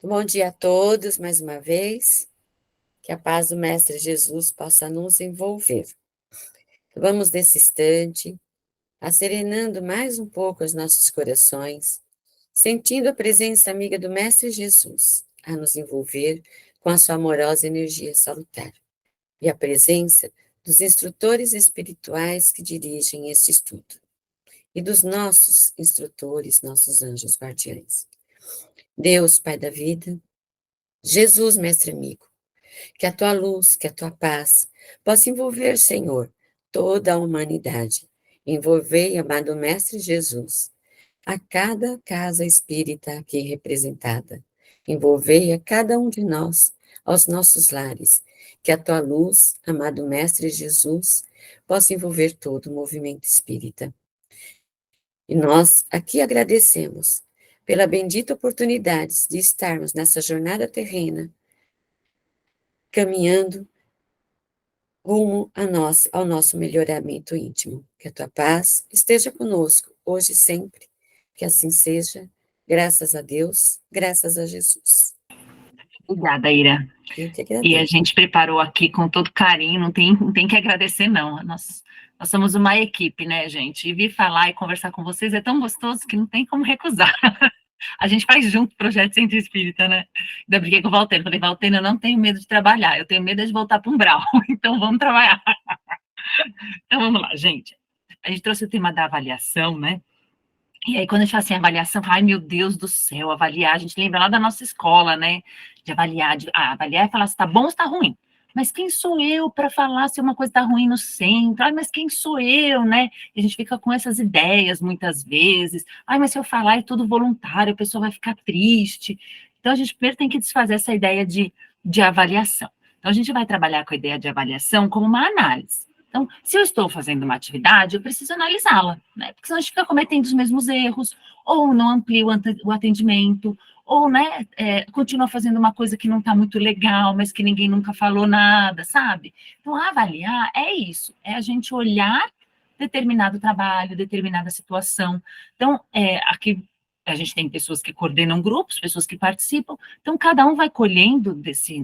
Bom dia a todos, mais uma vez. Que a paz do Mestre Jesus possa nos envolver. Vamos, nesse instante, acerenando mais um pouco os nossos corações, sentindo a presença amiga do Mestre Jesus a nos envolver com a sua amorosa energia salutar e a presença dos instrutores espirituais que dirigem este estudo e dos nossos instrutores, nossos anjos guardiães. Deus, Pai da vida, Jesus, Mestre amigo, que a tua luz, que a tua paz possa envolver, Senhor, toda a humanidade. Envolvei, amado Mestre Jesus, a cada casa espírita aqui representada. Envolvei a cada um de nós, aos nossos lares. Que a tua luz, amado Mestre Jesus, possa envolver todo o movimento espírita. E nós aqui agradecemos pela bendita oportunidade de estarmos nessa jornada terrena, caminhando rumo a nós, ao nosso melhoramento íntimo. Que a tua paz esteja conosco, hoje e sempre. Que assim seja, graças a Deus, graças a Jesus. Obrigada, Ira. Eu que E a agradeço. gente preparou aqui com todo carinho, não tem que agradecer, não. Nós somos uma equipe, né, gente? E vir falar e conversar com vocês é tão gostoso que não tem como recusar. A gente faz junto o projeto Centro Espírita, né? Ainda briguei com o Valteiro. Falei, Valteiro, eu não tenho medo de trabalhar, eu tenho medo de voltar para um brau. Então vamos trabalhar. Então vamos lá, gente. A gente trouxe o tema da avaliação, né? E aí, quando a gente fala assim, avaliação, ai meu Deus do céu, avaliar, a gente lembra lá da nossa escola, né? De avaliar, avaliar e falar se está bom ou se está ruim. Mas quem sou eu para falar se uma coisa está ruim no centro? Ai, mas quem sou eu, né? E a gente fica com essas ideias muitas vezes. Ai, mas se eu falar é tudo voluntário, a pessoa vai ficar triste. Então, a gente primeiro tem que desfazer essa ideia de avaliação. Então, a gente vai trabalhar com a ideia de avaliação como uma análise. Então, se eu estou fazendo uma atividade, eu preciso analisá-la, né? Porque senão a gente fica cometendo os mesmos erros, ou não amplia o atendimento, ou, né, continua fazendo uma coisa que não está muito legal, mas que ninguém nunca falou nada, sabe? Então, avaliar é isso, é a gente olhar determinado trabalho, determinada situação. Então, aqui a gente tem pessoas que coordenam grupos, pessoas que participam, então cada um vai colhendo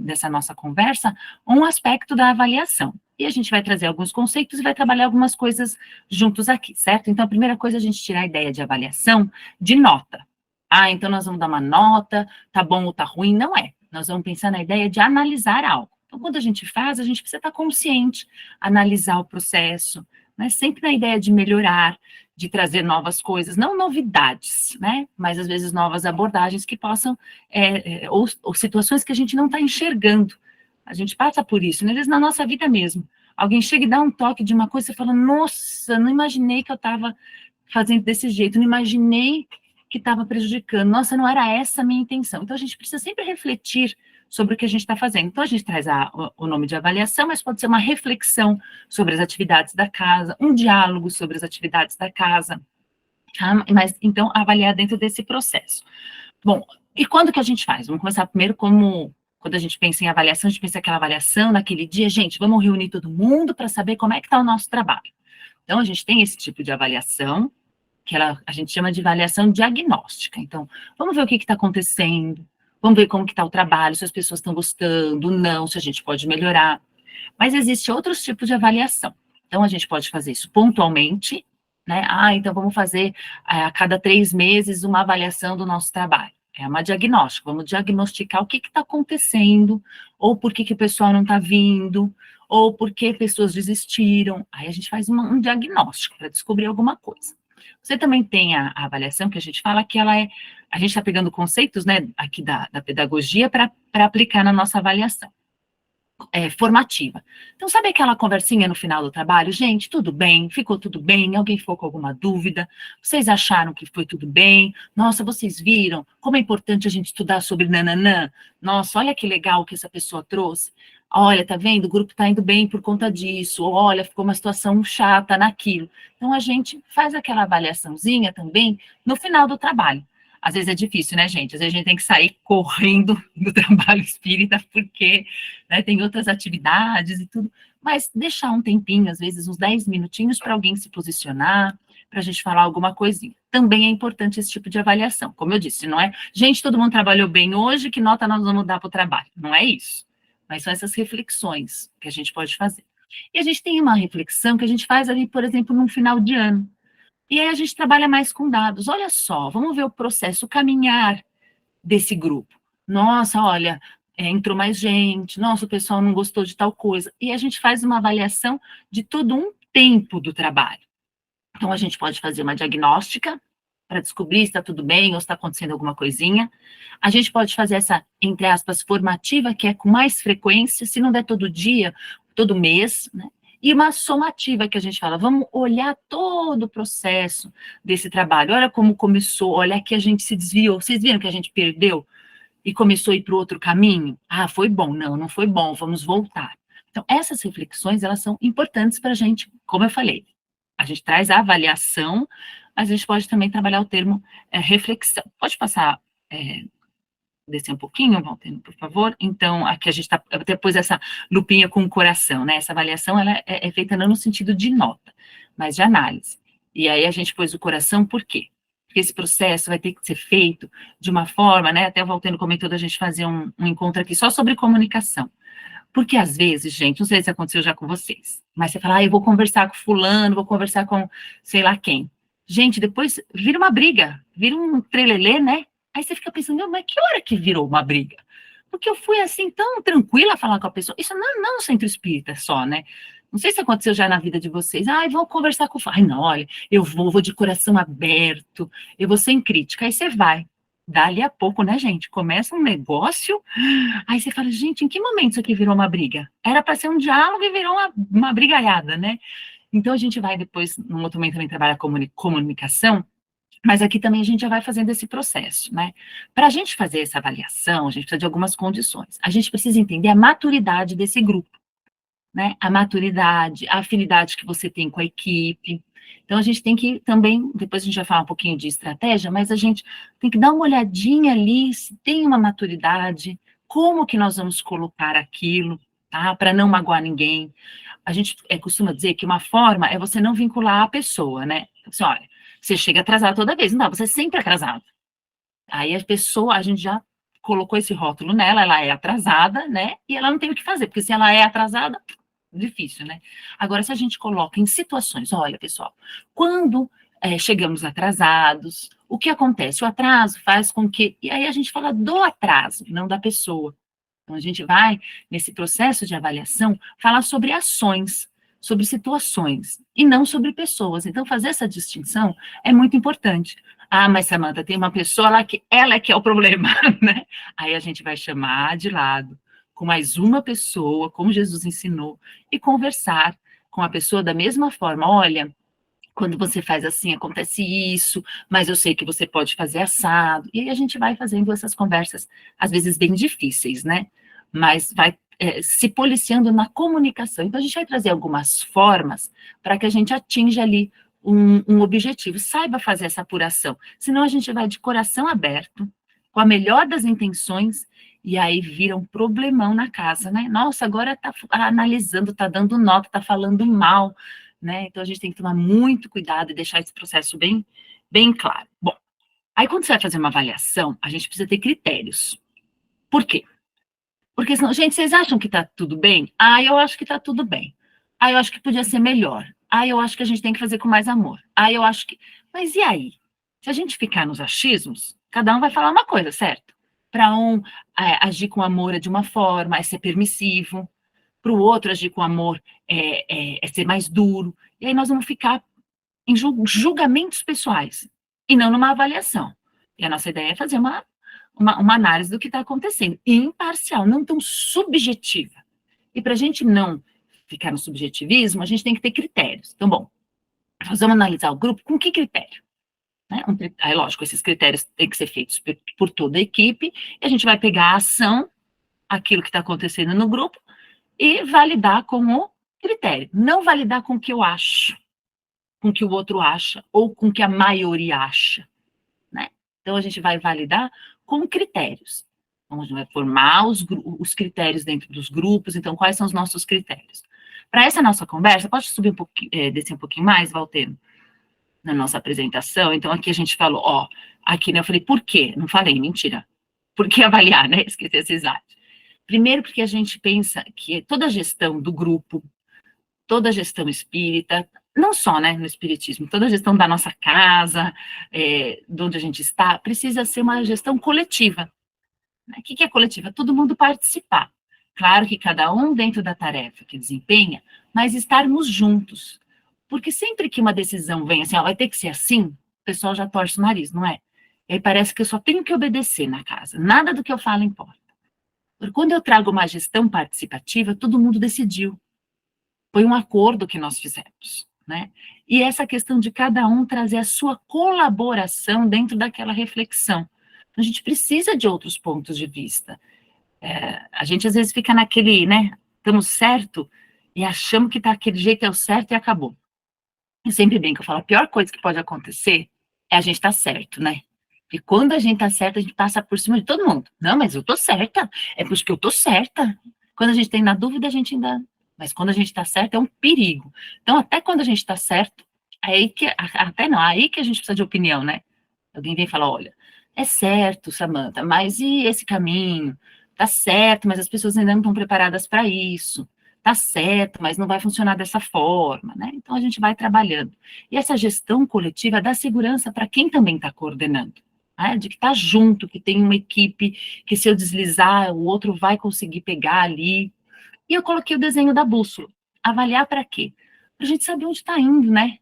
dessa nossa conversa um aspecto da avaliação. E a gente vai trazer alguns conceitos e vai trabalhar algumas coisas juntos aqui, certo? Então, a primeira coisa é a gente tirar a ideia de avaliação de nota. Ah, então nós vamos dar uma nota, tá bom ou tá ruim? Não é. Nós vamos pensar na ideia de analisar algo. Então, quando a gente faz, a gente precisa estar consciente, analisar o processo, né? Sempre na ideia de melhorar, de trazer novas coisas, não novidades, né? Mas às vezes novas abordagens que possam, ou situações que a gente não está enxergando. A gente passa por isso, né? Às vezes na nossa vida mesmo. Alguém chega e dá um toque de uma coisa, você fala, nossa, não imaginei que eu estava fazendo desse jeito, não imaginei que estava prejudicando, nossa, não era essa a minha intenção. Então, a gente precisa sempre refletir sobre o que a gente está fazendo. Então, a gente traz o nome de avaliação, mas pode ser uma reflexão sobre as atividades da casa, um diálogo sobre as atividades da casa, tá? Mas, então, avaliar dentro desse processo. Bom, e quando que a gente faz? Vamos começar primeiro quando a gente pensa em avaliação, a gente pensa aquela avaliação naquele dia, gente, vamos reunir todo mundo para saber como é que está o nosso trabalho. Então, a gente tem esse tipo de avaliação, que a gente chama de avaliação diagnóstica. Então, vamos ver o que está acontecendo, vamos ver como que está o trabalho, se as pessoas estão gostando, não, se a gente pode melhorar. Mas existe outros tipos de avaliação. Então, a gente pode fazer isso pontualmente, né? Ah, então vamos fazer a cada 3 meses uma avaliação do nosso trabalho. É uma diagnóstica, vamos diagnosticar o que está acontecendo, ou por que o pessoal não está vindo, ou por que pessoas desistiram. Aí a gente faz um diagnóstico para descobrir alguma coisa. Você também tem a avaliação que a gente fala que a gente está pegando conceitos, né, aqui da pedagogia para aplicar na nossa avaliação. Formativa. Então, sabe aquela conversinha no final do trabalho? Gente, tudo bem? Ficou tudo bem? Alguém ficou com alguma dúvida? Vocês acharam que foi tudo bem? Nossa, vocês viram como é importante a gente estudar sobre nananã? Nossa, olha que legal que essa pessoa trouxe. Olha, tá vendo? O grupo tá indo bem por conta disso. Ou, olha, ficou uma situação chata naquilo. Então, a gente faz aquela avaliaçãozinha também no final do trabalho. Às vezes é difícil, né, gente? Às vezes a gente tem que sair correndo do trabalho espírita, porque, né, tem outras atividades e tudo, mas deixar um tempinho, às vezes uns 10 minutinhos para alguém se posicionar, para a gente falar alguma coisinha. Também é importante esse tipo de avaliação. Como eu disse, não é, gente, todo mundo trabalhou bem hoje, que nota nós vamos dar para o trabalho? Não é isso. Mas são essas reflexões que a gente pode fazer. E a gente tem uma reflexão que a gente faz ali, por exemplo, num final de ano. E aí a gente trabalha mais com dados. Olha só, vamos ver o processo, o caminhar desse grupo. Nossa, olha, entrou mais gente, nossa, o pessoal não gostou de tal coisa. E a gente faz uma avaliação de todo um tempo do trabalho. Então, a gente pode fazer uma diagnóstica para descobrir se está tudo bem ou se está acontecendo alguma coisinha. A gente pode fazer essa, entre aspas, formativa, que é com mais frequência, se não der todo dia, todo mês, né? E uma somativa, que a gente fala, vamos olhar todo o processo desse trabalho. Olha como começou, olha que a gente se desviou. Vocês viram que a gente perdeu e começou a ir para o outro caminho? Ah, foi bom. Não, não foi bom, vamos voltar. Então, essas reflexões, elas são importantes para a gente, como eu falei, a gente traz a avaliação, mas a gente pode também trabalhar o termo reflexão. Pode passar, descer um pouquinho, Valteno, por favor? Então, aqui a gente está, depois essa lupinha com o coração, né? Essa avaliação, ela é feita não no sentido de nota, mas de análise. E aí a gente pôs o coração, por quê? Porque esse processo vai ter que ser feito de uma forma, né? Até o Valteno comentou da gente fazer um encontro aqui só sobre comunicação. Porque às vezes, gente, não sei se aconteceu já com vocês, mas você fala, eu vou conversar com fulano, vou conversar com sei lá quem. Gente, depois vira uma briga, vira um trelelê, né? Aí você fica pensando, mas que hora que virou uma briga? Porque eu fui assim, tão tranquila a falar com a pessoa. Isso não no centro espírita só, né? Não sei se aconteceu já na vida de vocês. Ai, vou conversar com o... Ai, não, olha, eu vou de coração aberto, eu vou sem crítica. Aí você vai. Dali a pouco, né, gente? Começa um negócio, aí você fala, gente, em que momento isso aqui virou uma briga? Era para ser um diálogo e virou uma brigaiada, né? Então a gente vai depois, no outro momento também trabalha comunicação, mas aqui também a gente já vai fazendo esse processo, né? Para a gente fazer essa avaliação, a gente precisa de algumas condições. A gente precisa entender a maturidade desse grupo, né? A maturidade, a afinidade que você tem com a equipe. Então, a gente tem que também, depois a gente vai falar um pouquinho de estratégia, mas a gente tem que dar uma olhadinha ali, se tem uma maturidade, como que nós vamos colocar aquilo, tá? Para não magoar ninguém. A gente costuma dizer que uma forma é você não vincular a pessoa, né? Assim, olha, você chega atrasado toda vez, não dá, você é sempre atrasado. Aí a pessoa, a gente já colocou esse rótulo nela, ela é atrasada, né? E ela não tem o que fazer, porque se ela é atrasada, difícil, né? Agora, se a gente coloca em situações, olha, pessoal, quando chegamos atrasados, o que acontece? O atraso faz com que... E aí a gente fala do atraso, não da pessoa. Então, a gente vai, nesse processo de avaliação, falar sobre ações, sobre situações, e não sobre pessoas. Então, fazer essa distinção é muito importante. Ah, mas, Samanta, tem uma pessoa lá que ela é que é o problema, né? Aí a gente vai chamar de lado, com mais uma pessoa, como Jesus ensinou, e conversar com a pessoa da mesma forma. Olha, quando você faz assim, acontece isso, mas eu sei que você pode fazer assado. E aí a gente vai fazendo essas conversas, às vezes bem difíceis, né? Mas vai se policiando na comunicação. Então, a gente vai trazer algumas formas para que a gente atinja ali um objetivo. Saiba fazer essa apuração. Senão, a gente vai de coração aberto, com a melhor das intenções, e aí vira um problemão na casa, né? Nossa, agora tá analisando, tá dando nota, tá falando mal, né? Então, a gente tem que tomar muito cuidado e deixar esse processo bem, bem claro. Bom, aí quando você vai fazer uma avaliação, a gente precisa ter critérios. Por quê? Porque senão, gente, vocês acham que tá tudo bem? Ah, eu acho que tá tudo bem. Ah, eu acho que podia ser melhor. Ah, eu acho que a gente tem que fazer com mais amor. Ah, eu acho que... Mas e aí? Se a gente ficar nos achismos, cada um vai falar uma coisa, certo? Para um, agir com amor é de uma forma, é ser permissivo. Para o outro, agir com amor é ser mais duro. E aí nós vamos ficar em julgamentos pessoais e não numa avaliação. E a nossa ideia é fazer uma análise do que está acontecendo, imparcial, não tão subjetiva. E para a gente não ficar no subjetivismo, a gente tem que ter critérios. Então, bom, nós vamos analisar o grupo com que critério? Né? Aí, lógico, esses critérios têm que ser feitos por toda a equipe, e a gente vai pegar a ação, aquilo que está acontecendo no grupo, e validar com o critério. Não validar com o que eu acho, com o que o outro acha, ou com o que a maioria acha, né? Então, a gente vai validar com critérios. Então, a gente vai formar os critérios dentro dos grupos. Então, quais são os nossos critérios? Para essa nossa conversa, pode subir um pouquinho, descer um pouquinho mais, Valteno? na nossa apresentação, então aqui a gente falou, ó, aqui, né, eu falei, por quê? Não falei, mentira. Por que avaliar, né? Esqueci esse slide. Primeiro porque a gente pensa que toda a gestão do grupo, toda a gestão espírita, não só, né, no espiritismo, toda a gestão da nossa casa, de onde a gente está, precisa ser uma gestão coletiva. O que é coletiva? Todo mundo participar. Claro que cada um dentro da tarefa que desempenha, mas estarmos juntos. Porque sempre que uma decisão vem assim, ó, vai ter que ser assim, o pessoal já torce o nariz, não é? E aí parece que eu só tenho que obedecer na casa, nada do que eu falo importa. Porque quando eu trago uma gestão participativa, todo mundo decidiu. Foi um acordo que nós fizemos, né? E essa questão de cada um trazer a sua colaboração dentro daquela reflexão. Então, a gente precisa de outros pontos de vista. A gente às vezes fica naquele, né? Estamos certo e achamos que tá aquele jeito é o certo e acabou. Eu sempre bem que eu falo, a pior coisa que pode acontecer é a gente estar certo, né? E quando a gente tá certo, a gente passa por cima de todo mundo. Não, mas eu tô certa, é porque eu tô certa. Quando a gente tem na dúvida, a gente ainda... Mas quando a gente tá certo, é um perigo. Então, até quando a gente tá certo, aí que... Até não, aí que a gente precisa de opinião, né? Alguém vem falar, olha, é certo, Samantha, mas e esse caminho? Tá certo, mas as pessoas ainda não estão preparadas para isso. Tá certo, mas não vai funcionar dessa forma, né? Então, a gente vai trabalhando. E essa gestão coletiva dá segurança para quem também está coordenando, né? De que está junto, que tem uma equipe, que se eu deslizar, o outro vai conseguir pegar ali. E eu coloquei o desenho da bússola. Avaliar para quê? Para a gente saber onde está indo, né?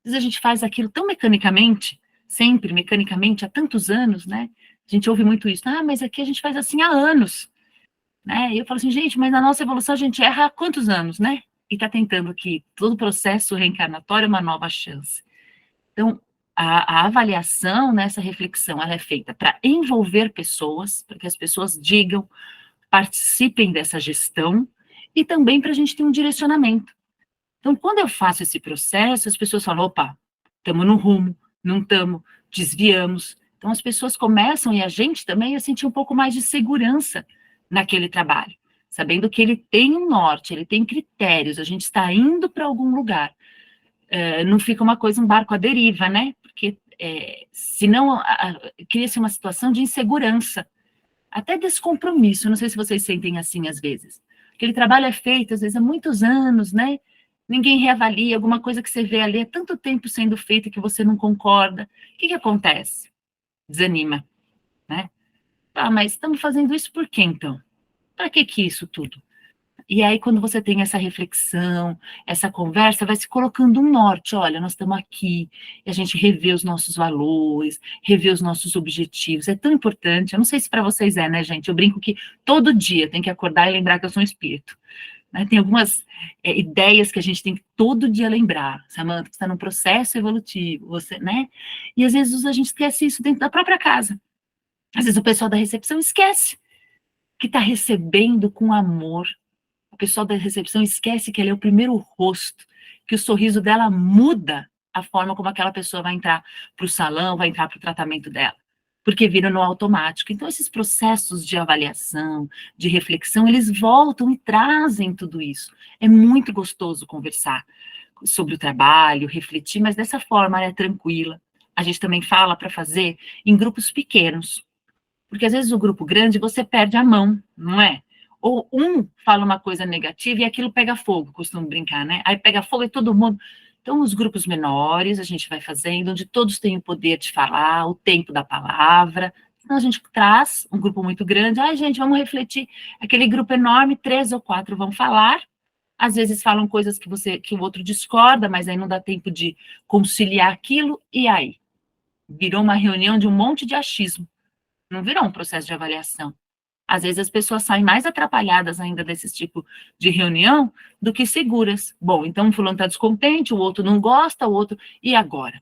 Às vezes a gente faz aquilo tão mecanicamente, sempre mecanicamente, há tantos anos, né? A gente ouve muito isso. Ah, mas aqui a gente faz assim há anos, né? E eu falo assim, gente, mas na nossa evolução a gente erra há quantos anos, né? E está tentando aqui, todo o processo reencarnatório é uma nova chance. Então, a avaliação, né, essa reflexão, ela é feita para envolver pessoas, para que as pessoas digam, participem dessa gestão, e também para a gente ter um direcionamento. Então, quando eu faço esse processo, as pessoas falam, opa, estamos no rumo, não estamos, desviamos. Então, as pessoas começam, e a gente também, a sentir um pouco mais de segurança naquele trabalho, sabendo que ele tem um norte, ele tem critérios, a gente está indo para algum lugar. Não fica uma coisa, um barco à deriva, né? Porque senão cria-se uma situação de insegurança, até descompromisso. Não sei se vocês sentem assim às vezes. Aquele trabalho é feito, às vezes, há muitos anos, né? Ninguém reavalia, alguma coisa que você vê ali há tanto tempo sendo feita que você não concorda. O que acontece? Desanima, né? Ah, mas estamos fazendo isso por quê, então? Para que isso tudo? E aí, quando você tem essa reflexão, essa conversa, vai se colocando um norte. Olha, nós estamos aqui, e a gente revê os nossos valores, revê os nossos objetivos. É tão importante. Eu não sei se para vocês é, né, gente? Eu brinco que todo dia tem que acordar e lembrar que eu sou um espírito. Né? Tem algumas ideias que a gente tem que todo dia lembrar. Samantha, você está num processo evolutivo, você, né? E às vezes a gente esquece isso dentro da própria casa. Às vezes o pessoal da recepção esquece que está recebendo com amor. O pessoal da recepção esquece que ele é o primeiro rosto, que o sorriso dela muda a forma como aquela pessoa vai entrar para o salão, vai entrar para o tratamento dela, porque viram no automático. Então, esses processos de avaliação, de reflexão, eles voltam e trazem tudo isso. É muito gostoso conversar sobre o trabalho, refletir, mas dessa forma, né, tranquila. A gente também fala para fazer em grupos pequenos, porque às vezes o grupo grande você perde a mão, não é? Ou um fala uma coisa negativa e aquilo pega fogo, costumo brincar, né? Aí pega fogo e todo mundo... Então, os grupos menores a gente vai fazendo, onde todos têm o poder de falar, o tempo da palavra. Então, a gente traz um grupo muito grande. Ai, gente, vamos refletir. Aquele grupo enorme, 3 ou 4 vão falar. Às vezes falam coisas que o outro discorda, mas aí não dá tempo de conciliar aquilo. E aí? Virou uma reunião de um monte de achismo. Não virou um processo de avaliação. Às vezes as pessoas saem mais atrapalhadas ainda desse tipo de reunião do que seguras. Bom, então o fulano está descontente, o outro não gosta, o outro... E agora?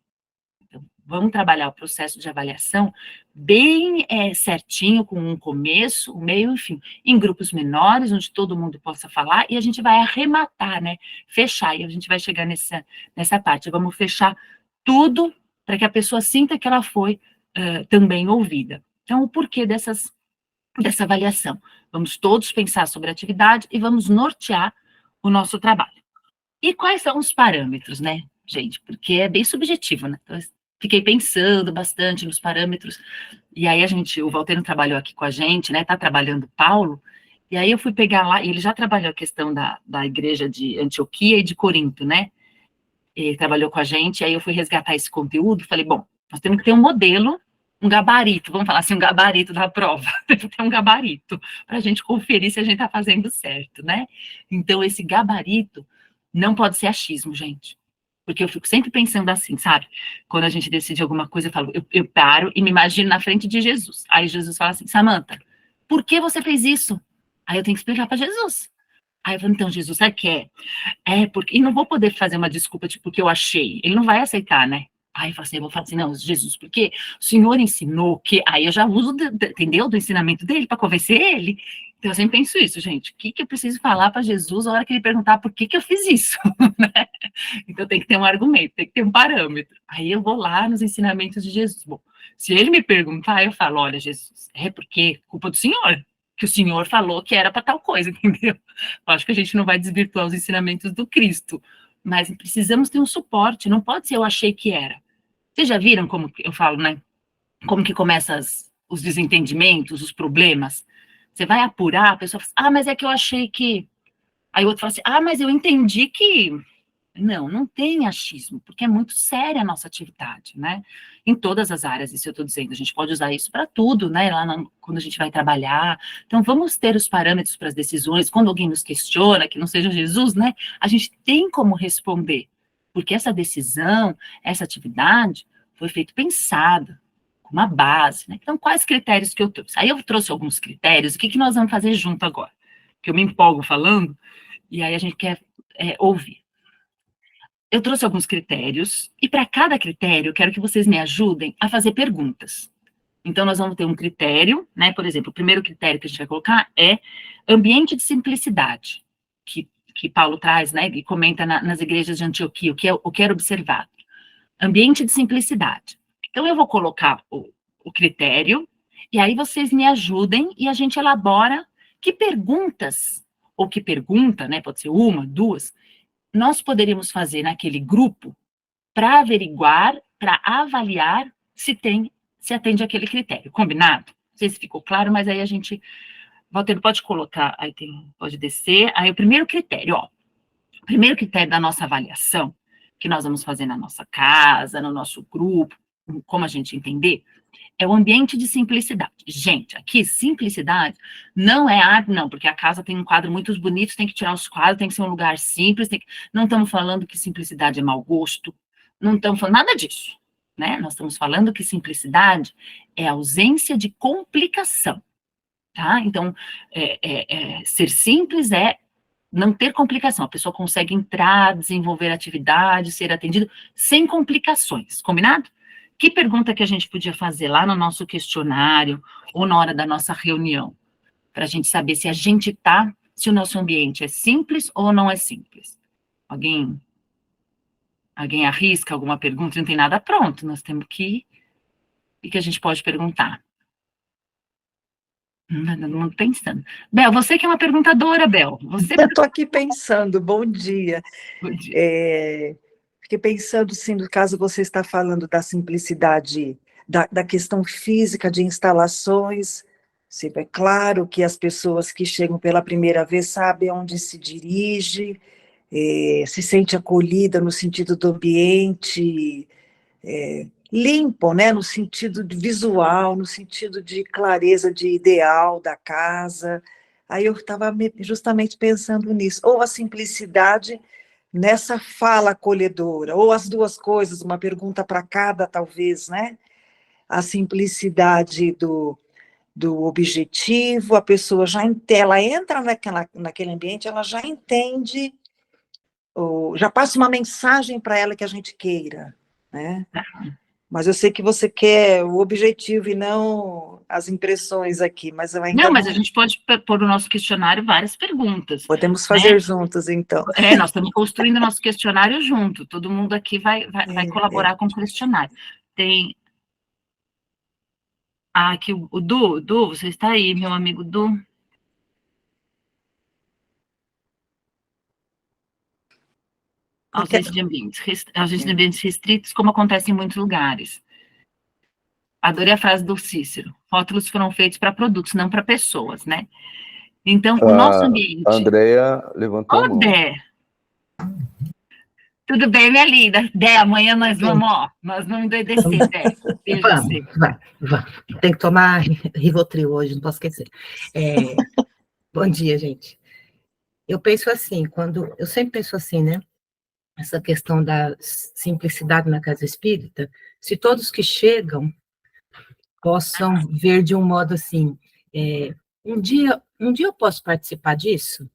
Então, vamos trabalhar o processo de avaliação bem certinho, com um começo, um meio, enfim, em grupos menores, onde todo mundo possa falar, e a gente vai arrematar, né? Fechar, e a gente vai chegar nessa parte. Vamos fechar tudo para que a pessoa sinta que ela foi também ouvida. Então, o porquê dessa avaliação? Vamos todos pensar sobre a atividade e vamos nortear o nosso trabalho. E quais são os parâmetros, né? gente, porque é bem subjetivo, né? Então, eu fiquei pensando bastante nos parâmetros, e aí o Valtero trabalhou aqui com a gente, né? Tá trabalhando Paulo, e aí eu fui pegar lá, e ele já trabalhou a questão da igreja de Antioquia e de Corinto, né? Ele trabalhou com a gente, aí eu fui resgatar esse conteúdo, falei, bom, nós temos que ter um modelo, um gabarito, vamos falar assim, um gabarito da prova, tem que ter um gabarito, para a gente conferir se a gente está fazendo certo, né? Então, esse gabarito não pode ser achismo, gente. Porque eu fico sempre pensando assim, sabe? Quando a gente decide alguma coisa, eu falo, eu paro e me imagino na frente de Jesus. Aí Jesus fala assim, Samanta, por que você fez isso? Aí eu tenho que explicar para Jesus. Aí eu falo, então, Jesus, sabe o que é? Porque, e não vou poder fazer uma desculpa, tipo, porque eu achei. Ele não vai aceitar, né? Aí eu falo assim, eu vou falar assim, não, Jesus, porque o Senhor ensinou que. Aí eu já uso, entendeu? Do ensinamento dele para convencer ele. Então eu sempre penso isso, gente. O que, que eu preciso falar para Jesus na hora que ele perguntar por que, que eu fiz isso? Né? Então tem que ter um argumento, tem que ter um parâmetro. Aí eu vou lá nos ensinamentos de Jesus. Bom, se ele me perguntar, eu falo, olha, Jesus, é porque culpa do Senhor, que o Senhor falou que era para tal coisa, entendeu? Acho que a gente não vai desvirtuar os ensinamentos do Cristo, mas precisamos ter um suporte, não pode ser eu achei que era. Vocês já viram como eu falo, né? Como que começam os desentendimentos, os problemas? Você vai apurar, a pessoa fala, mas é que eu achei que. Aí o outro fala assim, mas eu entendi que. Não, não tem achismo, porque é muito séria a nossa atividade, né? Em todas as áreas, isso eu estou dizendo, a gente pode usar isso para tudo, né? Quando a gente vai trabalhar. Então, vamos ter os parâmetros para as decisões. Quando alguém nos questiona, que não seja Jesus, né? A gente tem como responder, porque essa decisão, essa atividade, foi feita pensada, com uma base, né? Então, quais critérios que eu trouxe? Aí eu trouxe alguns critérios, o que nós vamos fazer junto agora? Que eu me empolgo falando, e aí a gente quer ouvir. Eu trouxe alguns critérios, e para cada critério, eu quero que vocês me ajudem a fazer perguntas. Então, nós vamos ter um critério, né? Por exemplo, o primeiro critério que a gente vai colocar é ambiente de simplicidade, que Paulo traz, né? E comenta nas igrejas de Antioquia, o que era observado. Ambiente de simplicidade. Então, eu vou colocar o critério, e aí vocês me ajudem e a gente elabora que perguntas, ou que pergunta, né? Pode ser uma, duas, nós poderíamos fazer naquele grupo para averiguar, para avaliar se atende aquele critério. Combinado? Não sei se ficou claro, mas aí a gente, Walter, pode colocar, pode descer. Aí o primeiro critério, o primeiro critério da nossa avaliação, que nós vamos fazer na nossa casa, no nosso grupo, como a gente entender, é o ambiente de simplicidade. Gente, aqui, simplicidade não é arte, não, porque a casa tem um quadro muito bonito, tem que tirar os quadros, tem que ser um lugar simples, não estamos falando que simplicidade é mau gosto, não estamos falando nada disso, né? Nós estamos falando que simplicidade é ausência de complicação, tá? Então, ser simples é não ter complicação, a pessoa consegue entrar, desenvolver atividade, ser atendido sem complicações, combinado? Que pergunta que a gente podia fazer lá no nosso questionário ou na hora da nossa reunião, para a gente saber se a gente está, se o nosso ambiente é simples ou não é simples? Alguém arrisca alguma pergunta? Não tem nada pronto, nós temos que... O que a gente pode perguntar? Todo mundo pensando. Bel, você que é uma perguntadora, Bel. Você... Eu estou aqui pensando, bom dia. Bom dia. Fiquei pensando, sim, no caso você está falando da simplicidade, da questão física de instalações. Sim, é claro que as pessoas que chegam pela primeira vez sabem onde se dirige, se sente acolhida no sentido do ambiente, limpo, né, no sentido de visual, no sentido de clareza de ideal da casa. Aí eu estava justamente pensando nisso, ou a simplicidade nessa fala acolhedora, ou as duas coisas, uma pergunta para cada, talvez, né? A simplicidade do objetivo, a pessoa ela entra naquele ambiente, ela já entende, ou já passa uma mensagem para ela que a gente queira, né? Mas eu sei que você quer o objetivo e não as impressões aqui, mas eu ainda não... mas a gente pode pôr no nosso questionário várias perguntas. Podemos fazer, né, juntos, então. Nós estamos construindo nosso questionário junto, todo mundo aqui vai colaborar com o questionário. Tem... aqui o Du, você está aí, meu amigo Du? ausência de ambientes restritos, como acontece em muitos lugares. Adorei a frase do Cícero. Rótulos foram feitos para produtos, não para pessoas, né? Então, o nosso ambiente... Andrea levantou a mão. Dé. Tudo bem, minha linda? Dé, amanhã nós vamos endoidecer, Dé. Beijo pra você. Vamos. Tem que tomar Rivotril hoje, não posso esquecer. Bom dia, gente. Eu penso assim, eu sempre penso assim, né? Essa questão da simplicidade na casa espírita, se todos que chegam possam ver de um modo assim, um dia eu posso participar disso?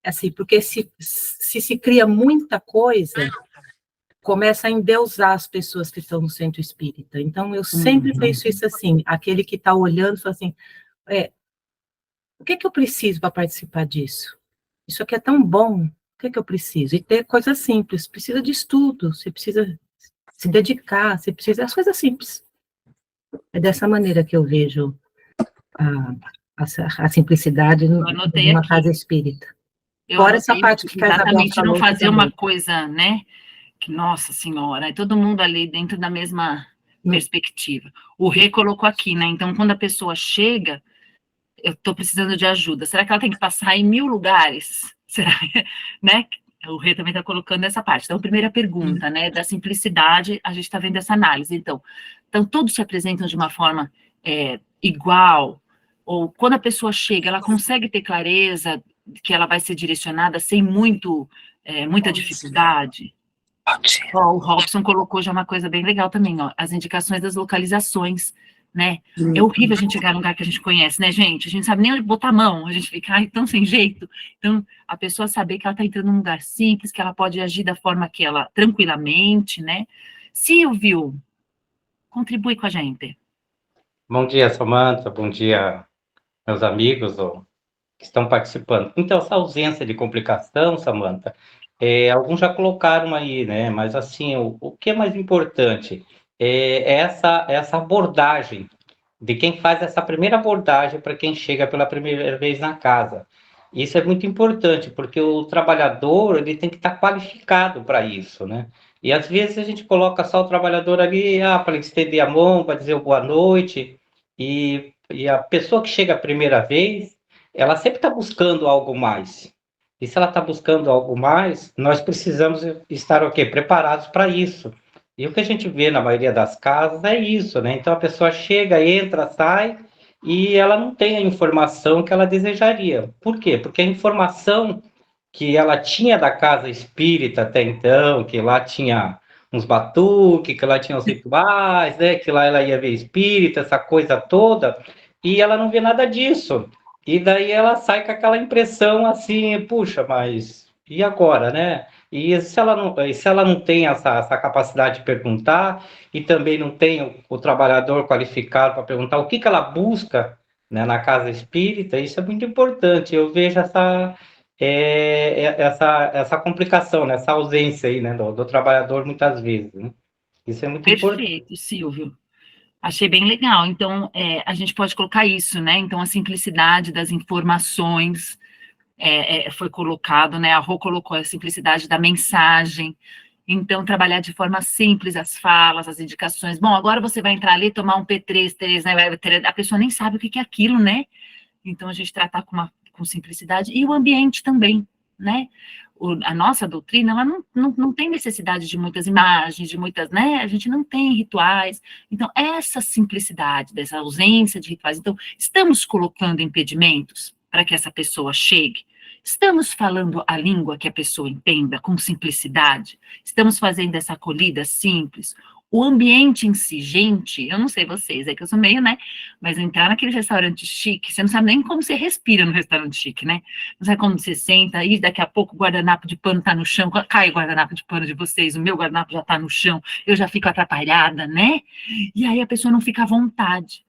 Assim, porque se cria muita coisa, começa a endeusar as pessoas que estão no centro espírita. Então, eu sempre penso isso assim, aquele que está olhando, fala assim, o que eu preciso para participar disso? Isso aqui é tão bom, o que eu preciso? E ter coisas simples, precisa de estudo, você precisa se dedicar, você precisa das coisas simples. É dessa maneira que eu vejo a simplicidade numa casa espírita. Fora essa parte que exatamente, não fazer uma coisa, né, que, nossa senhora, é todo mundo ali dentro da mesma perspectiva. O Rê colocou aqui, né, então quando a pessoa chega, eu estou precisando de ajuda, será que ela tem que passar em 1000 lugares? Será, né? O Rê também está colocando essa parte. Então, primeira pergunta, né, da simplicidade, a gente está vendo essa análise. Então, todos se apresentam de uma forma igual, ou quando a pessoa chega, ela consegue ter clareza que ela vai ser direcionada sem muita dificuldade. O Robson colocou já uma coisa bem legal também, ó, as indicações das localizações, né? É horrível a gente chegar num lugar que a gente conhece, né, gente? A gente sabe nem onde botar a mão, a gente fica tão sem jeito. Então, a pessoa saber que ela está entrando num lugar simples, que ela pode agir da forma que ela, tranquilamente, né? Silvio, contribui com a gente. Bom dia, Samantha, bom dia, meus amigos que estão participando. Então, essa ausência de complicação, Samantha, alguns já colocaram aí, né? Mas, assim, o que é mais importante é essa abordagem, de quem faz essa primeira abordagem para quem chega pela primeira vez na casa. Isso é muito importante, porque o trabalhador ele tem que estar qualificado para isso, né? E, às vezes, a gente coloca só o trabalhador ali para estender a mão, para dizer boa noite, e a pessoa que chega a primeira vez, ela sempre está buscando algo mais. E se ela está buscando algo mais, nós precisamos estar o quê? Preparados para isso. E o que a gente vê na maioria das casas é isso, né? Então a pessoa chega, entra, sai, e ela não tem a informação que ela desejaria. Por quê? Porque a informação que ela tinha da casa espírita até então, que lá tinha uns batuques, que lá tinha os rituais, né? Que lá ela ia ver espírita, essa coisa toda, e ela não vê nada disso. E daí ela sai com aquela impressão assim, puxa, mas e agora, né? E se ela não tem essa capacidade de perguntar, e também não tem o trabalhador qualificado para perguntar o que ela busca, né, na casa espírita, isso é muito importante. Eu vejo essa complicação, né, essa ausência aí, né, do trabalhador muitas vezes, né? Isso é muito importante. Perfeito, Silvio. Achei bem legal. Então, a gente pode colocar isso, né? Então, a simplicidade das informações foi colocado, né? A Rô colocou a simplicidade da mensagem. Então, trabalhar de forma simples as falas, as indicações. Bom, agora você vai entrar ali, tomar um P3, né? A pessoa nem sabe o que é aquilo, né? Então, a gente tratar com simplicidade. E o ambiente também, né? A nossa doutrina, ela não tem necessidade de muitas imagens, de muitas, né? A gente não tem rituais. Então, essa simplicidade, dessa ausência de rituais. Então, estamos colocando impedimentos para que essa pessoa chegue? Estamos falando a língua que a pessoa entenda com simplicidade? Estamos fazendo essa acolhida simples? O ambiente em si, gente, eu não sei vocês, é que eu sou meio, né, mas entrar naquele restaurante chique, você não sabe nem como você respira no restaurante chique, né, não sabe como você senta, e daqui a pouco o guardanapo de pano tá no chão, cai o guardanapo de pano de vocês, o meu guardanapo já tá no chão, eu já fico atrapalhada, né, e aí a pessoa não fica à vontade.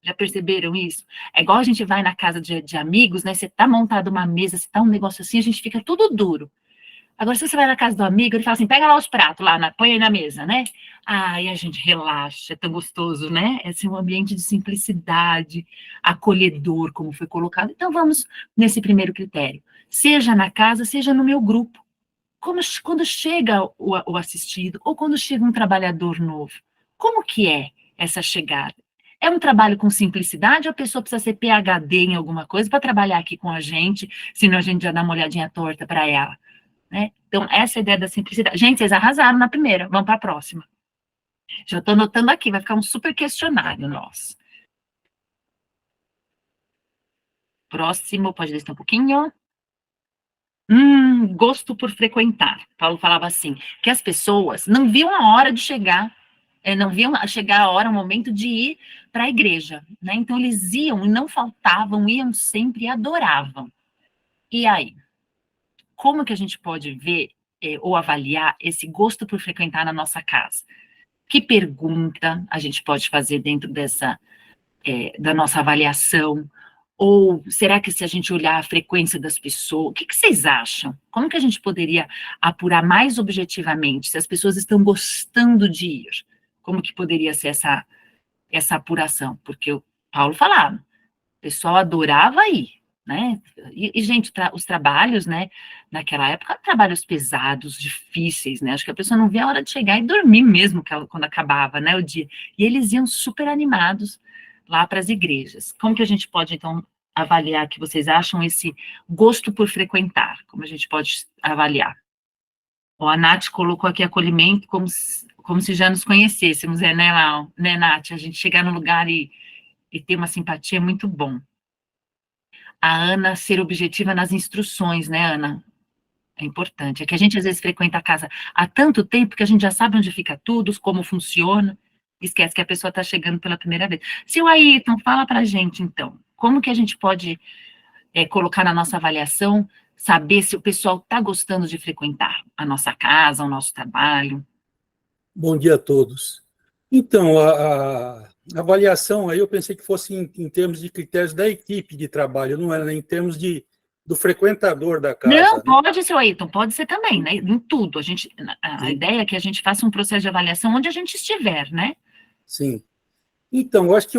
Já perceberam isso? É igual a gente vai na casa de amigos, né, você tá montado uma mesa, você tá um negócio assim, a gente fica tudo duro. Agora, se você vai na casa do amigo, ele fala assim, pega lá os pratos, põe aí na mesa, né? Aí a gente relaxa, é tão gostoso, né? Esse é um ambiente de simplicidade, acolhedor, como foi colocado. Então, vamos nesse primeiro critério. Seja na casa, seja no meu grupo, quando chega o assistido, ou quando chega um trabalhador novo, como que é essa chegada? É um trabalho com simplicidade ou a pessoa precisa ser PhD em alguma coisa para trabalhar aqui com a gente, senão a gente já dá uma olhadinha torta para ela, né? Então, essa é a ideia da simplicidade. Gente, vocês arrasaram na primeira, vamos para a próxima. Já estou anotando aqui, vai ficar um super questionário nosso. Próximo, pode descer um pouquinho. Gosto por frequentar. Paulo falava assim, que as pessoas não viam a hora de chegar, não viam chegar a hora, o momento de ir para a igreja, né? Então, eles iam e não faltavam, iam sempre e adoravam. E aí? Como que a gente pode ver ou avaliar esse gosto por frequentar na nossa casa? Que pergunta a gente pode fazer dentro da nossa avaliação? Ou será que se a gente olhar a frequência das pessoas, o que vocês acham? Como que a gente poderia apurar mais objetivamente se as pessoas estão gostando de ir? Como que poderia ser essa apuração? Porque o Paulo falava, o pessoal adorava ir, né? E gente, os trabalhos, né, naquela época, trabalhos pesados, difíceis, né? Acho que a pessoa não via a hora de chegar e dormir mesmo quando acabava, né, o dia. E eles iam super animados lá para as igrejas. Como que a gente pode, então, avaliar que vocês acham esse gosto por frequentar? Como a gente pode avaliar? A Nath colocou aqui acolhimento como se já nos conhecêssemos, né, Nath? A gente chegar no lugar e ter uma simpatia é muito bom. A Ana ser objetiva nas instruções, né, Ana? É importante. É que a gente, às vezes, frequenta a casa há tanto tempo que a gente já sabe onde fica tudo, como funciona, esquece que a pessoa está chegando pela primeira vez. Seu Ayrton, fala para a gente, então, como que a gente pode colocar na nossa avaliação, saber se o pessoal está gostando de frequentar a nossa casa, o nosso trabalho? Bom dia a todos. Então, a avaliação aí eu pensei que fosse em termos de critérios da equipe de trabalho, não era em termos do frequentador da casa. Não, né? pode ser, Ayrton, pode ser também, né? Em tudo. A ideia é que a gente faça um processo de avaliação onde a gente estiver, né? Sim. Então, eu acho que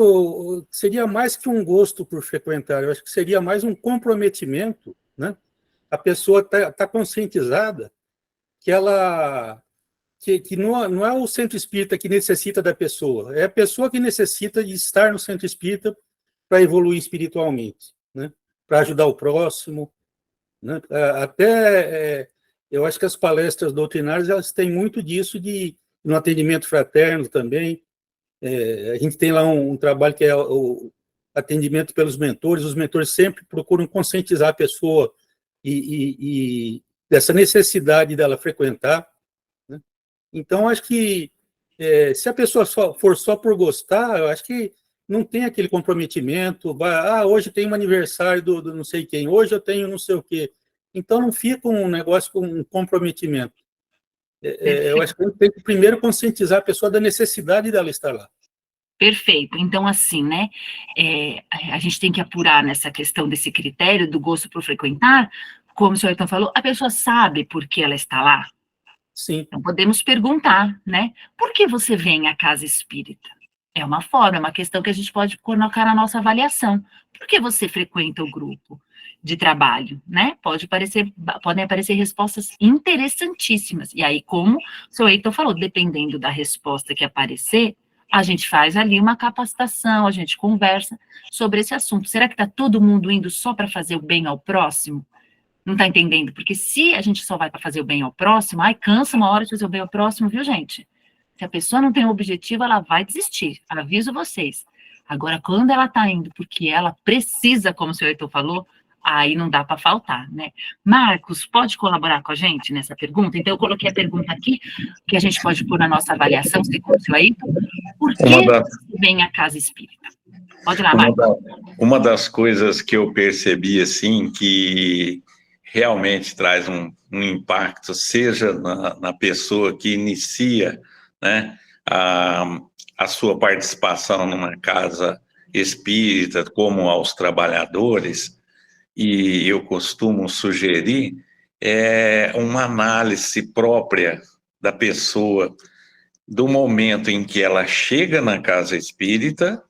seria mais que um gosto por frequentar, eu acho que seria mais um comprometimento, né? A pessoa tá conscientizada que ela... que não é o centro espírita que necessita da pessoa, é a pessoa que necessita de estar no centro espírita para evoluir espiritualmente, né? Para ajudar o próximo, né? Eu acho que as palestras doutrinárias elas têm muito disso no atendimento fraterno também. A gente tem lá um trabalho que é o atendimento pelos mentores. Os mentores sempre procuram conscientizar a pessoa e dessa necessidade dela frequentar. Então, acho que se a pessoa for só por gostar, eu acho que não tem aquele comprometimento. Hoje tem um aniversário do não sei quem, hoje eu tenho não sei o quê. Então, não fica um negócio com um comprometimento. Eu acho que a gente tem que primeiro conscientizar a pessoa da necessidade dela estar lá. Perfeito. Então, assim, né, a gente tem que apurar nessa questão desse critério do gosto por frequentar, como o senhor Ayrton falou, a pessoa sabe por que ela está lá? Sim. Então, podemos perguntar, né, por que você vem à casa espírita? É uma forma, é uma questão que a gente pode colocar na nossa avaliação. Por que você frequenta o grupo de trabalho, né? Podem aparecer respostas interessantíssimas. E aí, como o senhor Ayrton falou, dependendo da resposta que aparecer, a gente faz ali uma capacitação, a gente conversa sobre esse assunto. Será que está todo mundo indo só para fazer o bem ao próximo? Não está entendendo? Porque se a gente só vai para fazer o bem ao próximo, cansa uma hora de fazer o bem ao próximo, viu, gente? Se a pessoa não tem um objetivo, ela vai desistir. Aviso vocês. Agora, quando ela está indo porque ela precisa, como o senhor Ayrton falou, aí não dá para faltar, né? Marcos, pode colaborar com a gente nessa pergunta? Então, eu coloquei a pergunta aqui, que a gente pode pôr na nossa avaliação, segundo o senhor Ayrton. Por que você vem à casa espírita? Pode ir lá, Marcos. Uma das coisas que eu percebi, assim, que realmente traz um impacto, seja na pessoa que inicia, né, a sua participação numa casa espírita, como aos trabalhadores, e eu costumo sugerir, uma análise própria da pessoa, do momento em que ela chega na casa espírita,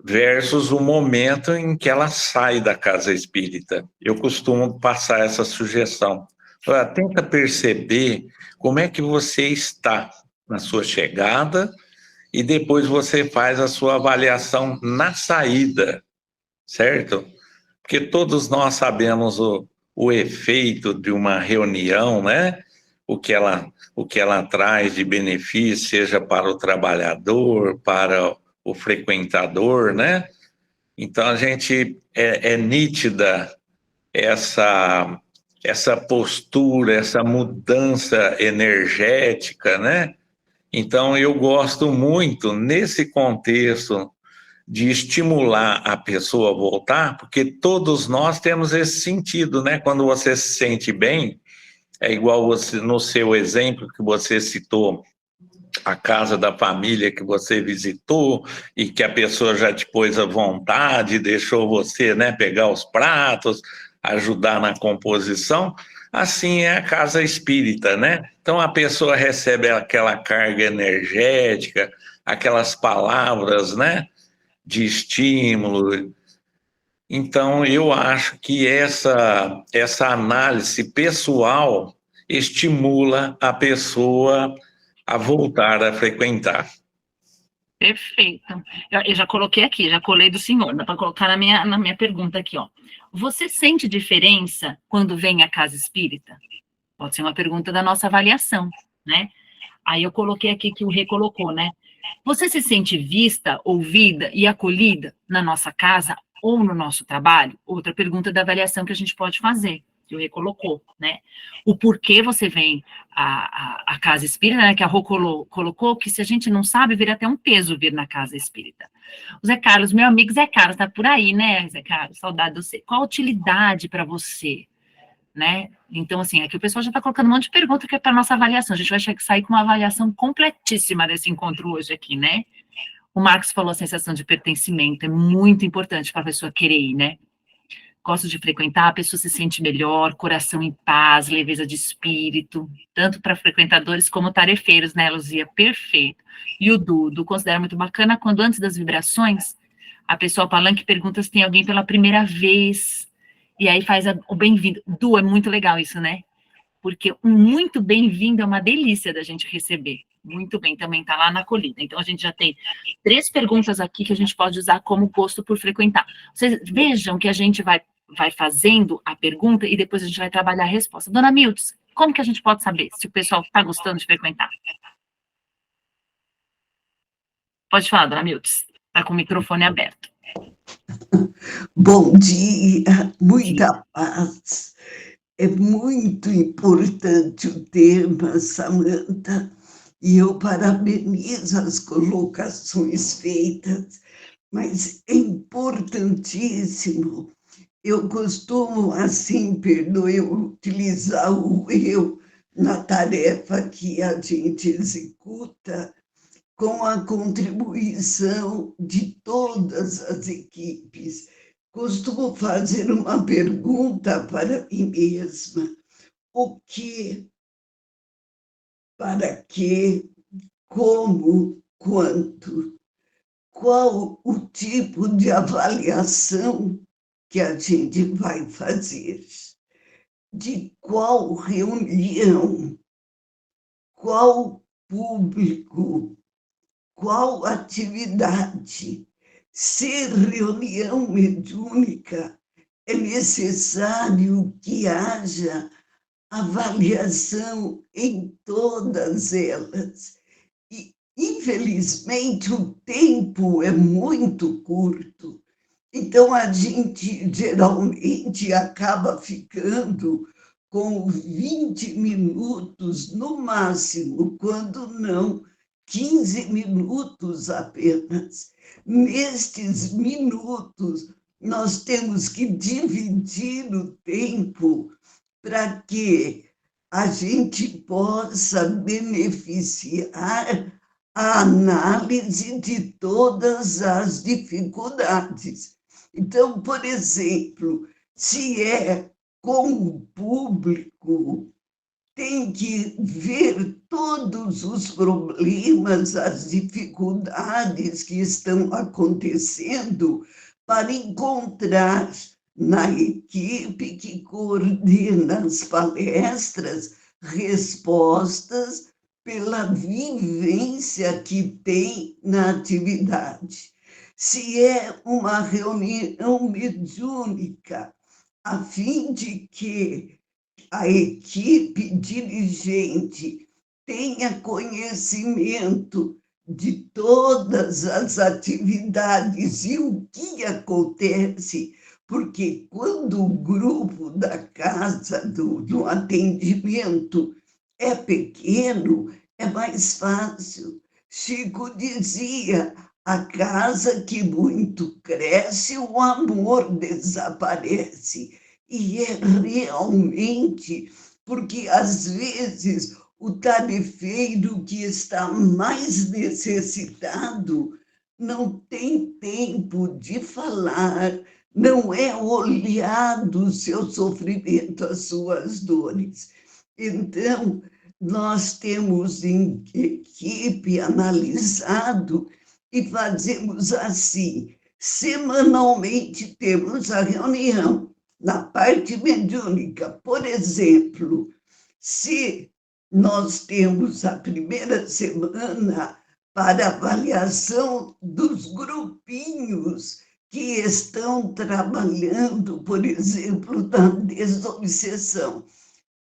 versus o momento em que ela sai da casa espírita. Eu costumo passar essa sugestão, Agora, tenta perceber como é que você está na sua chegada e depois você faz a sua avaliação na saída, certo? Porque todos nós sabemos o efeito de uma reunião, né? O que ela traz de benefício, seja para o trabalhador, para o frequentador, né? Então, a gente é nítida essa postura, essa mudança energética, né? Então, eu gosto muito, nesse contexto, de estimular a pessoa a voltar, porque todos nós temos esse sentido, né? Quando você se sente bem, é igual você, no seu exemplo que você citou, a casa da família que você visitou e que a pessoa já te pôs à vontade, deixou você, né, pegar os pratos, ajudar na composição, assim é a casa espírita, né? Então a pessoa recebe aquela carga energética, aquelas palavras, né, de estímulo. Então eu acho que essa análise pessoal estimula a pessoa a voltar a frequentar. Perfeito. Eu já coloquei aqui, já colei do senhor, dá para colocar na minha pergunta aqui, ó. Você sente diferença quando vem à casa espírita? Pode ser uma pergunta da nossa avaliação, né? Aí eu coloquei aqui que o Rê colocou, né? Você se sente vista, ouvida e acolhida na nossa casa ou no nosso trabalho? Outra pergunta da avaliação que a gente pode fazer, que o Rê colocou, né? O porquê você vem à casa espírita, né? Que a Rô colocou, que se a gente não sabe, vira até um peso vir na casa espírita. O Zé Carlos, meu amigo Zé Carlos, tá por aí, né, Zé Carlos? Saudade de você. Qual a utilidade para você? Né? Então, assim, aqui o pessoal já está colocando um monte de pergunta que é para nossa avaliação. A gente vai sair com uma avaliação completíssima desse encontro hoje aqui, né? O Marcos falou a sensação de pertencimento, é muito importante para a pessoa querer ir, né? Gosto de frequentar, a pessoa se sente melhor, coração em paz, leveza de espírito, tanto para frequentadores como tarefeiros, né, Luzia? Perfeito. E o Dudu considera muito bacana quando, antes das vibrações, a pessoa palanque pergunta se tem alguém pela primeira vez. E aí faz o bem-vindo. Du, é muito legal isso, né? Porque um muito bem-vindo é uma delícia da gente receber. Muito bem, também está lá na acolhida. Então, a gente já tem 3 perguntas aqui que a gente pode usar como gosto por frequentar. Vocês vejam que a gente vai fazendo a pergunta e depois a gente vai trabalhar a resposta. Dona Miltz, como que a gente pode saber se o pessoal está gostando de frequentar? Pode falar, Dona Miltz. Está com o microfone aberto. Bom dia, muita paz. É muito importante o tema, Samantha, e eu parabenizo as colocações feitas, mas é importantíssimo. Eu costumo, assim, perdoe eu utilizar o eu na tarefa que a gente executa, com a contribuição de todas as equipes. Costumo fazer uma pergunta para mim mesma: o que, para que, como, quanto? Qual o tipo de avaliação que a gente vai fazer? De qual reunião? Qual público? Qual atividade? Se reunião mediúnica, é necessário que haja avaliação em todas elas. E, infelizmente, o tempo é muito curto, então a gente geralmente acaba ficando com 20 minutos no máximo, quando não 15 minutos apenas. Nestes minutos, nós temos que dividir o tempo para que a gente possa beneficiar a análise de todas as dificuldades. Então, por exemplo, se é com o público, tem que ver todos os problemas, as dificuldades que estão acontecendo para encontrar na equipe que coordena as palestras, respostas pela vivência que tem na atividade. Se é uma reunião mediúnica, a fim de que a equipe dirigente tenha conhecimento de todas as atividades e o que acontece, porque quando o grupo da casa do atendimento é pequeno, é mais fácil. Chico dizia, a casa que muito cresce, o amor desaparece. E é realmente, porque às vezes o tarefeiro que está mais necessitado não tem tempo de falar, não é olhado o seu sofrimento, as suas dores. Então, nós temos em equipe analisado e fazemos assim, semanalmente temos a reunião na parte mediúnica. Por exemplo, se nós temos a primeira semana para avaliação dos grupinhos que estão trabalhando, por exemplo, na desobsessão.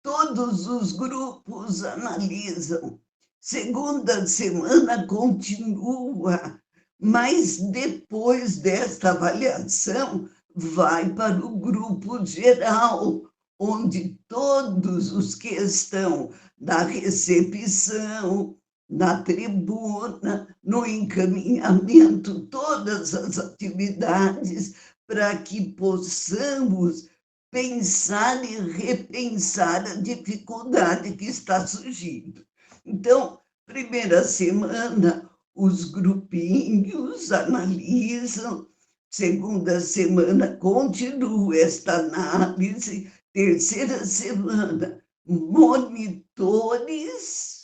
Todos os grupos analisam. Segunda semana continua, mas depois desta avaliação vai para o grupo geral, onde todos os que estão na recepção, na tribuna, no encaminhamento, todas as atividades, para que possamos pensar e repensar a dificuldade que está surgindo. Então, primeira semana, os grupinhos analisam, segunda semana continua esta análise, terceira semana, monitores,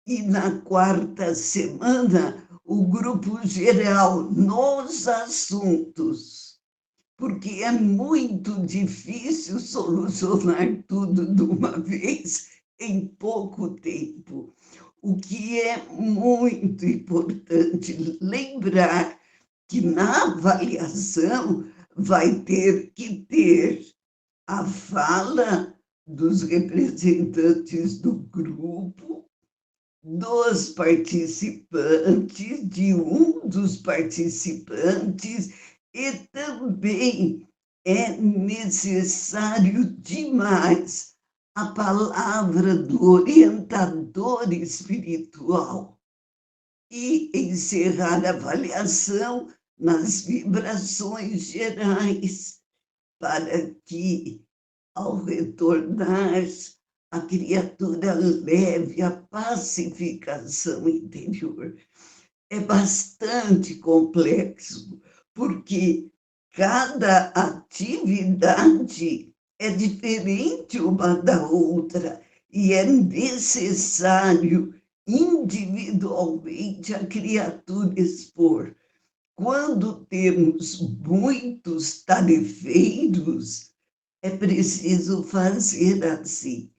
e na quarta semana, o grupo geral nos assuntos, porque é muito difícil solucionar tudo de uma vez em pouco tempo. O que é muito importante lembrar que na avaliação vai ter que ter a fala dos representantes do grupo, dos participantes, de um dos participantes, e também é necessário demais a palavra do orientador espiritual e encerrar a avaliação nas vibrações gerais, para que, ao retornar, a criatura leve a pacificação interior. É bastante complexo, porque cada atividade é diferente uma da outra e é necessário individualmente a criatura expor. Quando temos muitos tarefeiros, é preciso fazer assim.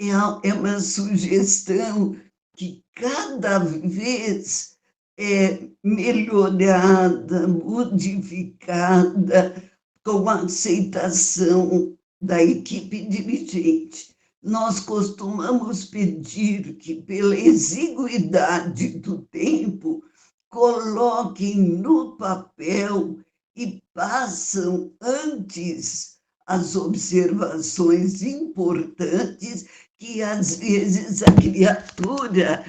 É uma sugestão que cada vez é melhorada, modificada, com a aceitação da equipe dirigente. Nós costumamos pedir que, pela exiguidade do tempo, coloquem no papel e passam antes as observações importantes que, às vezes, a criatura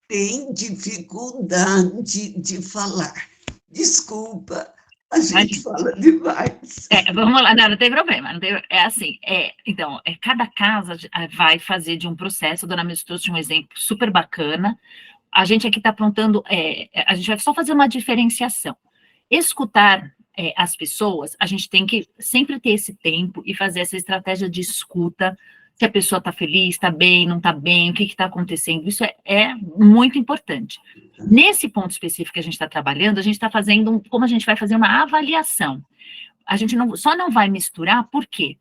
tem dificuldade de falar. Desculpa, a gente fala demais. Vamos lá, não tem problema. É assim, então, cada casa vai fazer de um processo. A dona Milce trouxe um exemplo super bacana. A gente aqui está apontando, a gente vai só fazer uma diferenciação. Escutar as pessoas, a gente tem que sempre ter esse tempo e fazer essa estratégia de escuta, se a pessoa está feliz, está bem, não está bem, o que está acontecendo, isso é muito importante. Nesse ponto específico que a gente está trabalhando, a gente está fazendo, como a gente vai fazer uma avaliação. a gente só não vai misturar, por quê?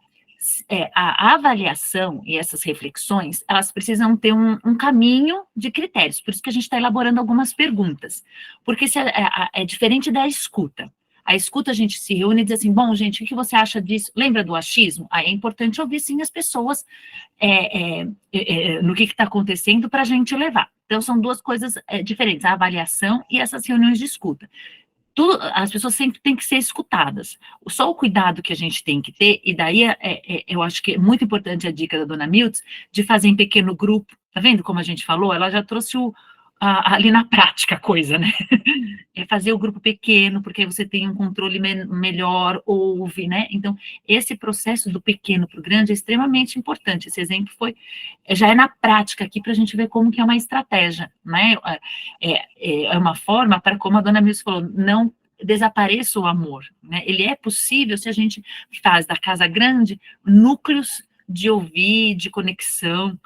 A avaliação e essas reflexões, elas precisam ter um caminho de critérios, por isso que a gente está elaborando algumas perguntas, porque é diferente da escuta. A escuta, a gente se reúne e diz assim, bom, gente, o que você acha disso? Lembra do achismo? Aí é importante ouvir, sim, as pessoas no que está acontecendo para a gente levar. Então, são duas coisas diferentes, a avaliação e essas reuniões de escuta. As pessoas sempre têm que ser escutadas. Só o cuidado que a gente tem que ter, e daí eu acho que é muito importante a dica da dona Miltz, de fazer em pequeno grupo. Tá vendo como a gente falou? Ela já trouxe ali na prática a coisa, né? É fazer o grupo pequeno, porque você tem um controle melhor, ouve, né? Então, esse processo do pequeno para o grande é extremamente importante. Esse exemplo já é na prática aqui para a gente ver como que é uma estratégia, né? É uma forma para, como a dona Milce falou, não desapareça o amor, né? Ele é possível se a gente faz da casa grande núcleos de ouvir, de conexão,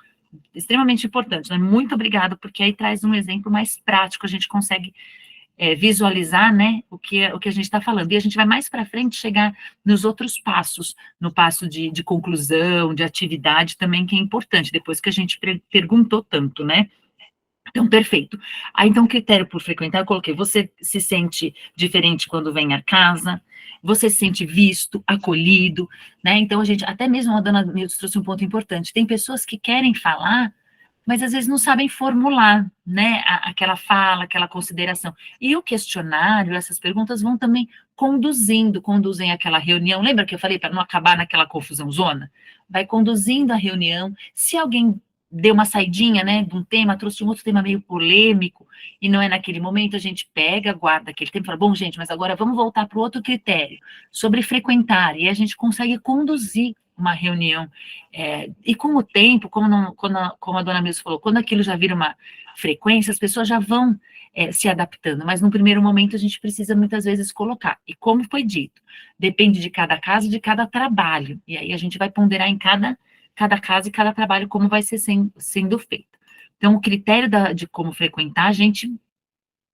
extremamente importante, né? Muito obrigada, porque aí traz um exemplo mais prático, a gente consegue visualizar, né, o que a gente está falando, e a gente vai mais para frente chegar nos outros passos, no passo de conclusão, de atividade também, que é importante, depois que a gente perguntou tanto, né? Então, perfeito. Aí, então, critério por frequentar, eu coloquei, você se sente diferente quando vem à casa, você se sente visto, acolhido, né? Então, até mesmo a dona Milton trouxe um ponto importante, tem pessoas que querem falar, mas às vezes não sabem formular, né, aquela fala, aquela consideração. E o questionário, essas perguntas vão também conduzem aquela reunião. Lembra que eu falei para não acabar naquela confusão zona? Vai conduzindo a reunião. Se alguém deu uma saidinha, né, de um tema, trouxe um outro tema meio polêmico, e não é naquele momento, a gente pega, guarda aquele tempo e fala, bom, gente, mas agora vamos voltar para o outro critério, sobre frequentar, e a gente consegue conduzir uma reunião, e com o tempo, como a dona Milce falou, quando aquilo já vira uma frequência, as pessoas já vão se adaptando, mas no primeiro momento a gente precisa muitas vezes colocar, e como foi dito, depende de cada caso, de cada trabalho, e aí a gente vai ponderar em cada caso e cada trabalho como vai ser sendo feito. Então, o critério de como frequentar, a gente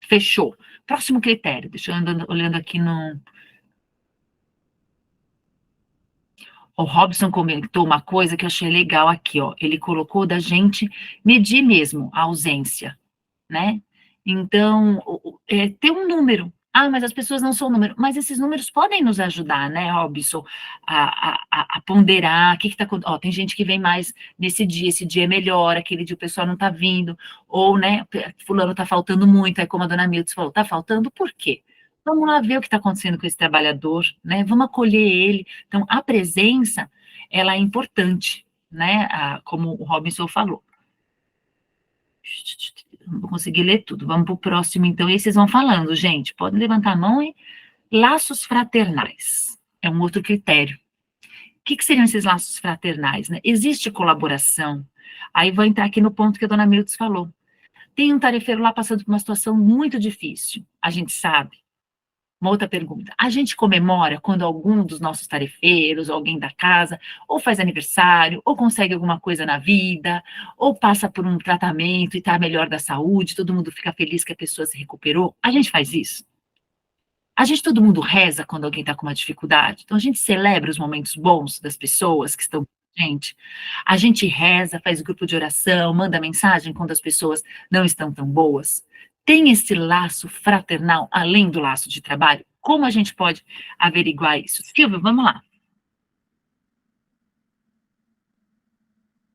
fechou. Próximo critério, deixa eu olhando aqui no... O Robson comentou uma coisa que eu achei legal aqui, ó. Ele colocou da gente medir mesmo a ausência, né? Então, ter um número. Ah, mas as pessoas não são número. Mas esses números podem nos ajudar, né, Robson, a ponderar o que está acontecendo. Ó, tem gente que vem mais nesse dia, esse dia é melhor, aquele dia o pessoal não está vindo, ou, né, fulano está faltando muito, aí como a dona Miltz falou, está faltando por quê? Vamos lá ver o que está acontecendo com esse trabalhador, né? Vamos acolher ele. Então, a presença, ela é importante, né? Como o Robinson falou. Não vou conseguir ler tudo. Vamos para o próximo, então. E aí vocês vão falando, gente. Podem levantar a mão e... Laços fraternais. É um outro critério. O que seriam esses laços fraternais, né? Existe colaboração. Aí vou entrar aqui no ponto que a dona Miltz falou. Tem um tarefeiro lá passando por uma situação muito difícil. A gente sabe. Uma outra pergunta, a gente comemora quando algum dos nossos tarefeiros, alguém da casa, ou faz aniversário, ou consegue alguma coisa na vida, ou passa por um tratamento e está melhor da saúde, todo mundo fica feliz que a pessoa se recuperou? A gente faz isso? Todo mundo reza quando alguém está com uma dificuldade? Então, a gente celebra os momentos bons das pessoas que estão com a gente reza, faz grupo de oração, manda mensagem quando as pessoas não estão tão boas? Tem esse laço fraternal, além do laço de trabalho? Como a gente pode averiguar isso? Silvio, vamos lá.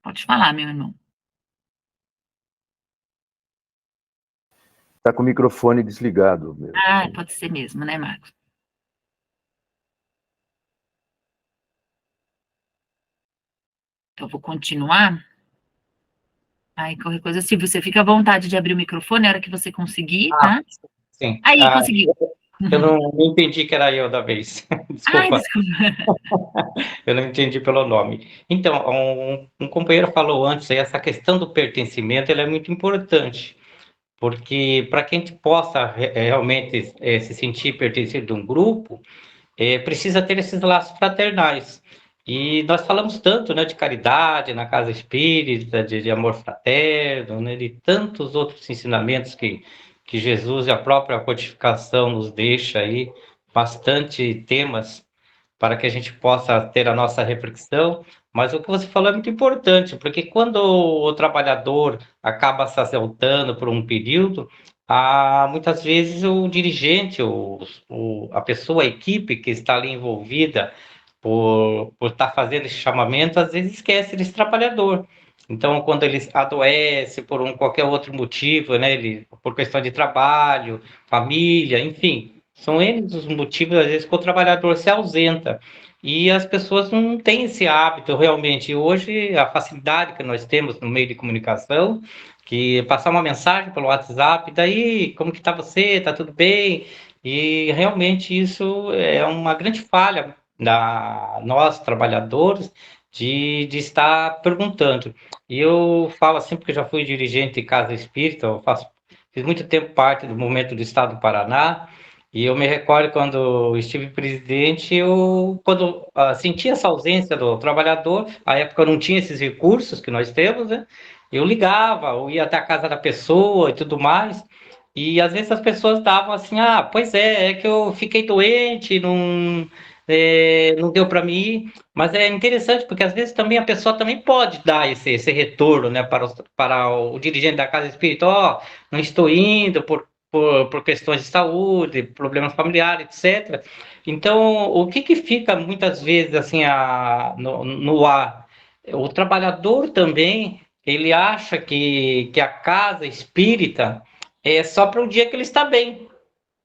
Pode falar, meu irmão. Está com o microfone desligado. Ah, pode ser mesmo, né, Marcos? Então, vou continuar. Aí, qualquer coisa, Silvio, você fica à vontade de abrir o microfone na hora que você conseguir, tá? Sim. Aí, conseguiu. Eu não entendi que era eu da vez. Desculpa. Ai, desculpa. Eu não entendi pelo nome. Então, um companheiro falou antes aí, essa questão do pertencimento, ela é muito importante, porque para que a gente possa realmente se sentir pertencente a um grupo, precisa ter esses laços fraternais. E nós falamos tanto, né, de caridade na casa espírita, de amor fraterno, né, de tantos outros ensinamentos que Jesus e a própria codificação nos deixa aí, bastante temas para que a gente possa ter a nossa reflexão, mas o que você falou é muito importante, porque quando o trabalhador acaba se ausentando por um período, muitas vezes o dirigente, a pessoa, a equipe que está ali envolvida por estar fazendo esse chamamento, às vezes esquece desse trabalhador. Então, quando ele adoece por qualquer outro motivo, né, por questão de trabalho, família, enfim, são eles os motivos, às vezes, que o trabalhador se ausenta. E as pessoas não têm esse hábito, realmente. E hoje, a facilidade que nós temos no meio de comunicação, que passar uma mensagem pelo WhatsApp, daí, como que está você? Está tudo bem? E realmente isso é uma grande falha da nós, trabalhadores, de estar perguntando. E eu falo assim, porque eu já fui dirigente de casa espírita, fiz muito tempo parte do movimento do Estado do Paraná, e eu me recordo quando estive presidente, quando senti essa ausência do trabalhador, à época não tinha esses recursos que nós temos, né? Eu ligava, eu ia até a casa da pessoa e tudo mais, e às vezes as pessoas davam assim, pois é que eu fiquei doente, não deu para mim ir, mas é interessante porque às vezes também a pessoa também pode dar esse retorno, né, para o dirigente da casa espírita, não estou indo por questões de saúde, problemas familiares, etc. Então, o que fica muitas vezes assim no ar? O trabalhador também, ele acha que a casa espírita é só para o dia que ele está bem.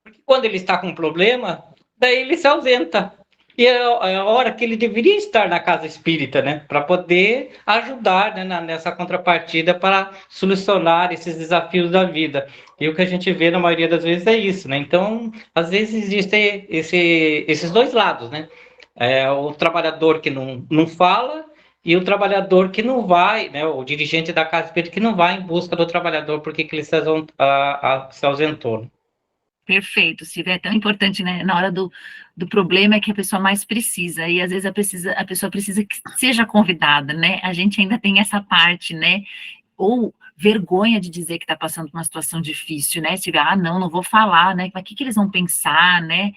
Porque quando ele está com problema, daí ele se ausenta. E é a hora que ele deveria estar na casa espírita, né? Para poder ajudar, né, nessa contrapartida para solucionar esses desafios da vida. E o que a gente vê na maioria das vezes é isso, né? Então, às vezes existem esses dois lados, né? O trabalhador que não fala e o trabalhador que não vai, né? O dirigente da casa espírita que não vai em busca do trabalhador porque que ele se ausentou. Perfeito, Silvia, é tão importante, né? Na hora do problema é que a pessoa mais precisa, e às vezes a pessoa precisa que seja convidada, né? A gente ainda tem essa parte, né? Ou vergonha de dizer que está passando por uma situação difícil, né? Silvia, não vou falar, né? Mas o que eles vão pensar, né?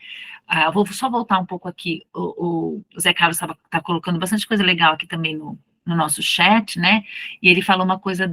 Vou só voltar um pouco aqui, o Zé Carlos tá colocando bastante coisa legal aqui também no nosso chat, né? E ele falou uma coisa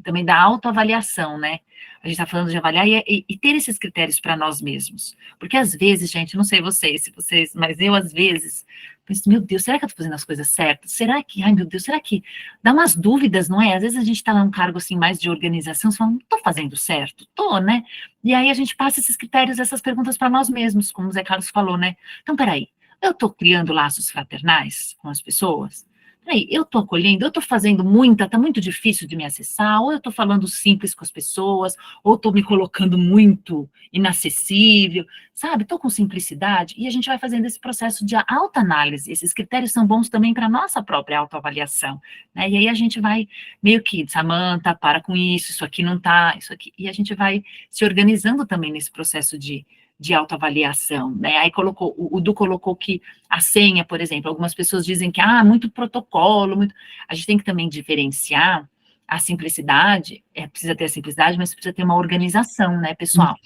também da autoavaliação, né? A gente está falando de avaliar e ter esses critérios para nós mesmos. Porque às vezes, gente, não sei vocês, mas eu às vezes penso, meu Deus, será que eu estou fazendo as coisas certas? Será que, ai meu Deus, será que dá umas dúvidas, não é? Às vezes a gente está num cargo assim mais de organização, você fala, não estou fazendo certo? Estou, né? E aí a gente passa esses critérios, essas perguntas para nós mesmos, como o Zé Carlos falou, né? Então, peraí, eu estou criando laços fraternais com as pessoas? Peraí, eu estou acolhendo, eu estou fazendo está muito difícil de me acessar, ou eu estou falando simples com as pessoas, ou estou me colocando muito inacessível, sabe? Estou com simplicidade, e a gente vai fazendo esse processo de autoanálise. Esses critérios são bons também para a nossa própria autoavaliação, né? E aí a gente vai meio que, Samanta, para com isso aqui não está, isso aqui, e a gente vai se organizando também nesse processo de autoavaliação, né? Aí o Du colocou que a senha, por exemplo, algumas pessoas dizem que, muito protocolo, a gente tem que também diferenciar a simplicidade, precisa ter a simplicidade, mas precisa ter uma organização, né, pessoal?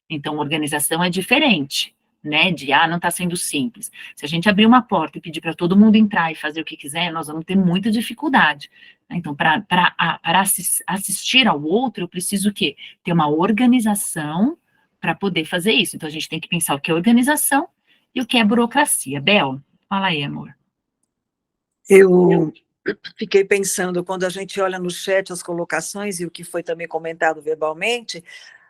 Então, organização é diferente, né, não está sendo simples. Se a gente abrir uma porta e pedir para todo mundo entrar e fazer o que quiser, nós vamos ter muita dificuldade. Então, para assistir ao outro, eu preciso o quê? Ter uma organização para poder fazer isso. Então, a gente tem que pensar o que é organização e o que é burocracia. Bel, fala aí, amor. Eu fiquei pensando, quando a gente olha no chat as colocações e o que foi também comentado verbalmente,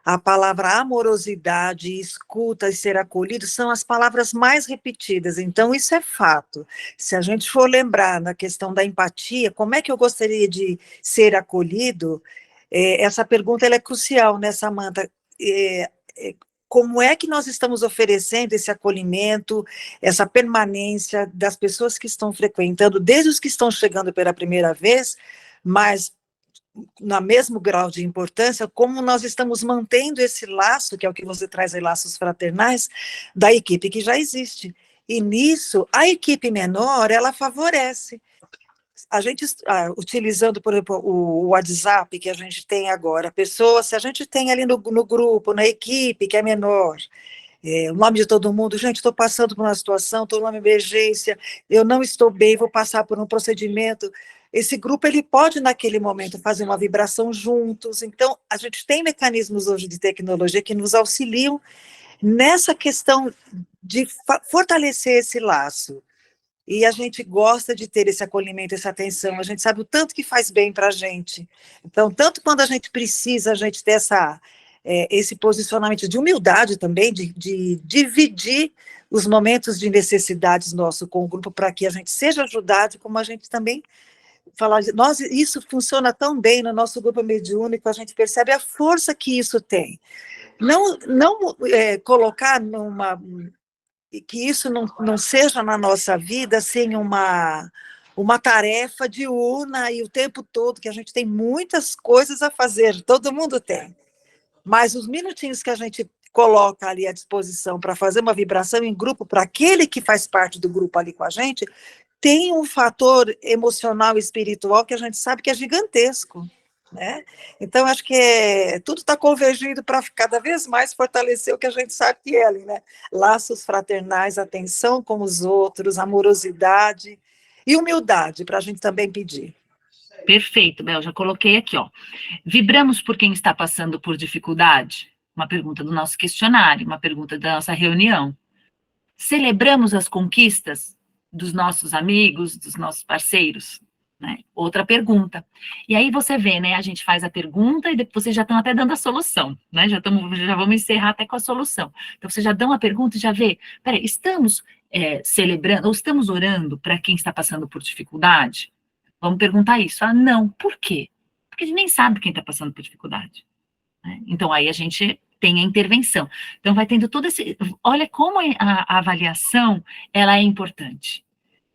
a palavra amorosidade, escuta e ser acolhido são as palavras mais repetidas, então isso é fato. Se a gente for lembrar na questão da empatia, como é que eu gostaria de ser acolhido? Essa pergunta ela é crucial, né, Samanta? Como é que nós estamos oferecendo esse acolhimento, essa permanência das pessoas que estão frequentando, desde os que estão chegando pela primeira vez, mas no mesmo grau de importância, como nós estamos mantendo esse laço, que é o que você traz aí, laços fraternais, da equipe que já existe. E nisso, a equipe menor, ela favorece. A gente, utilizando, por exemplo, o WhatsApp que a gente tem agora, se a gente tem ali no grupo, na equipe que é menor, o nome de todo mundo, gente, estou passando por uma situação, estou numa emergência, eu não estou bem, vou passar por um procedimento. Esse grupo, ele pode, naquele momento, fazer uma vibração juntos. Então, a gente tem mecanismos hoje de tecnologia que nos auxiliam nessa questão de fortalecer esse laço. E a gente gosta de ter esse acolhimento, essa atenção, a gente sabe o tanto que faz bem para a gente. Então, tanto quando a gente precisa, a gente ter esse posicionamento de humildade também, de dividir os momentos de necessidades nosso com o grupo para que a gente seja ajudado, como a gente também falar, isso funciona tão bem no nosso grupo mediúnico, a gente percebe a força que isso tem. Não colocar que isso não seja na nossa vida sem uma tarefa diurna e o tempo todo, que a gente tem muitas coisas a fazer, todo mundo tem. Mas os minutinhos que a gente coloca ali à disposição para fazer uma vibração em grupo, para aquele que faz parte do grupo ali com a gente, tem um fator emocional e espiritual que a gente sabe que é gigantesco, né? Então, acho que tudo está convergindo para cada vez mais fortalecer o que a gente sabe que é ali, né? Laços fraternais, atenção com os outros, amorosidade e humildade, para a gente também pedir. Perfeito, Bel, já coloquei aqui, ó. Vibramos por quem está passando por dificuldade? Uma pergunta do nosso questionário, uma pergunta da nossa reunião. Celebramos as conquistas dos nossos amigos, dos nossos parceiros? Né? Outra pergunta. E aí você vê, né, a gente faz a pergunta e depois vocês já estão até dando a solução, né, já vamos encerrar até com a solução. Então, vocês já dão a pergunta e já vê, peraí, estamos celebrando, ou estamos orando para quem está passando por dificuldade? Vamos perguntar isso. Ah, não. Por quê? Porque a gente nem sabe quem está passando por dificuldade. Né? Então, aí a gente tem a intervenção. Então, vai tendo todo esse... Olha como a avaliação, ela é importante.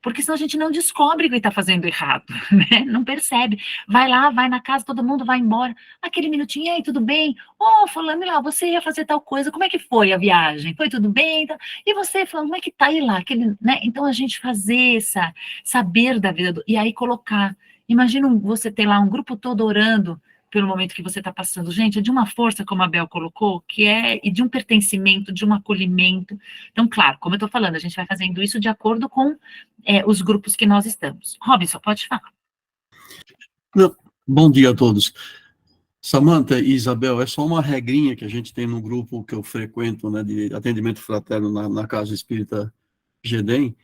Porque senão a gente não descobre que está fazendo errado, né? Não percebe. Vai lá, vai na casa, todo mundo vai embora. Aquele minutinho, e aí, tudo bem? Fulano, lá, você ia fazer tal coisa, como é que foi a viagem? Foi tudo bem? E você, falando, como é que tá aí lá? Né? Então, a gente fazer saber da vida, e aí colocar. Imagina você ter lá um grupo todo orando pelo momento que você está passando. Gente, é de uma força, como a Bel colocou, e de um pertencimento, de um acolhimento. Então, claro, como eu estou falando, a gente vai fazendo isso de acordo com os grupos que nós estamos. Robson, pode falar. Bom dia a todos. Samantha e Isabel, é só uma regrinha que a gente tem no grupo que eu frequento, né, de atendimento fraterno na Casa Espírita GEDEM,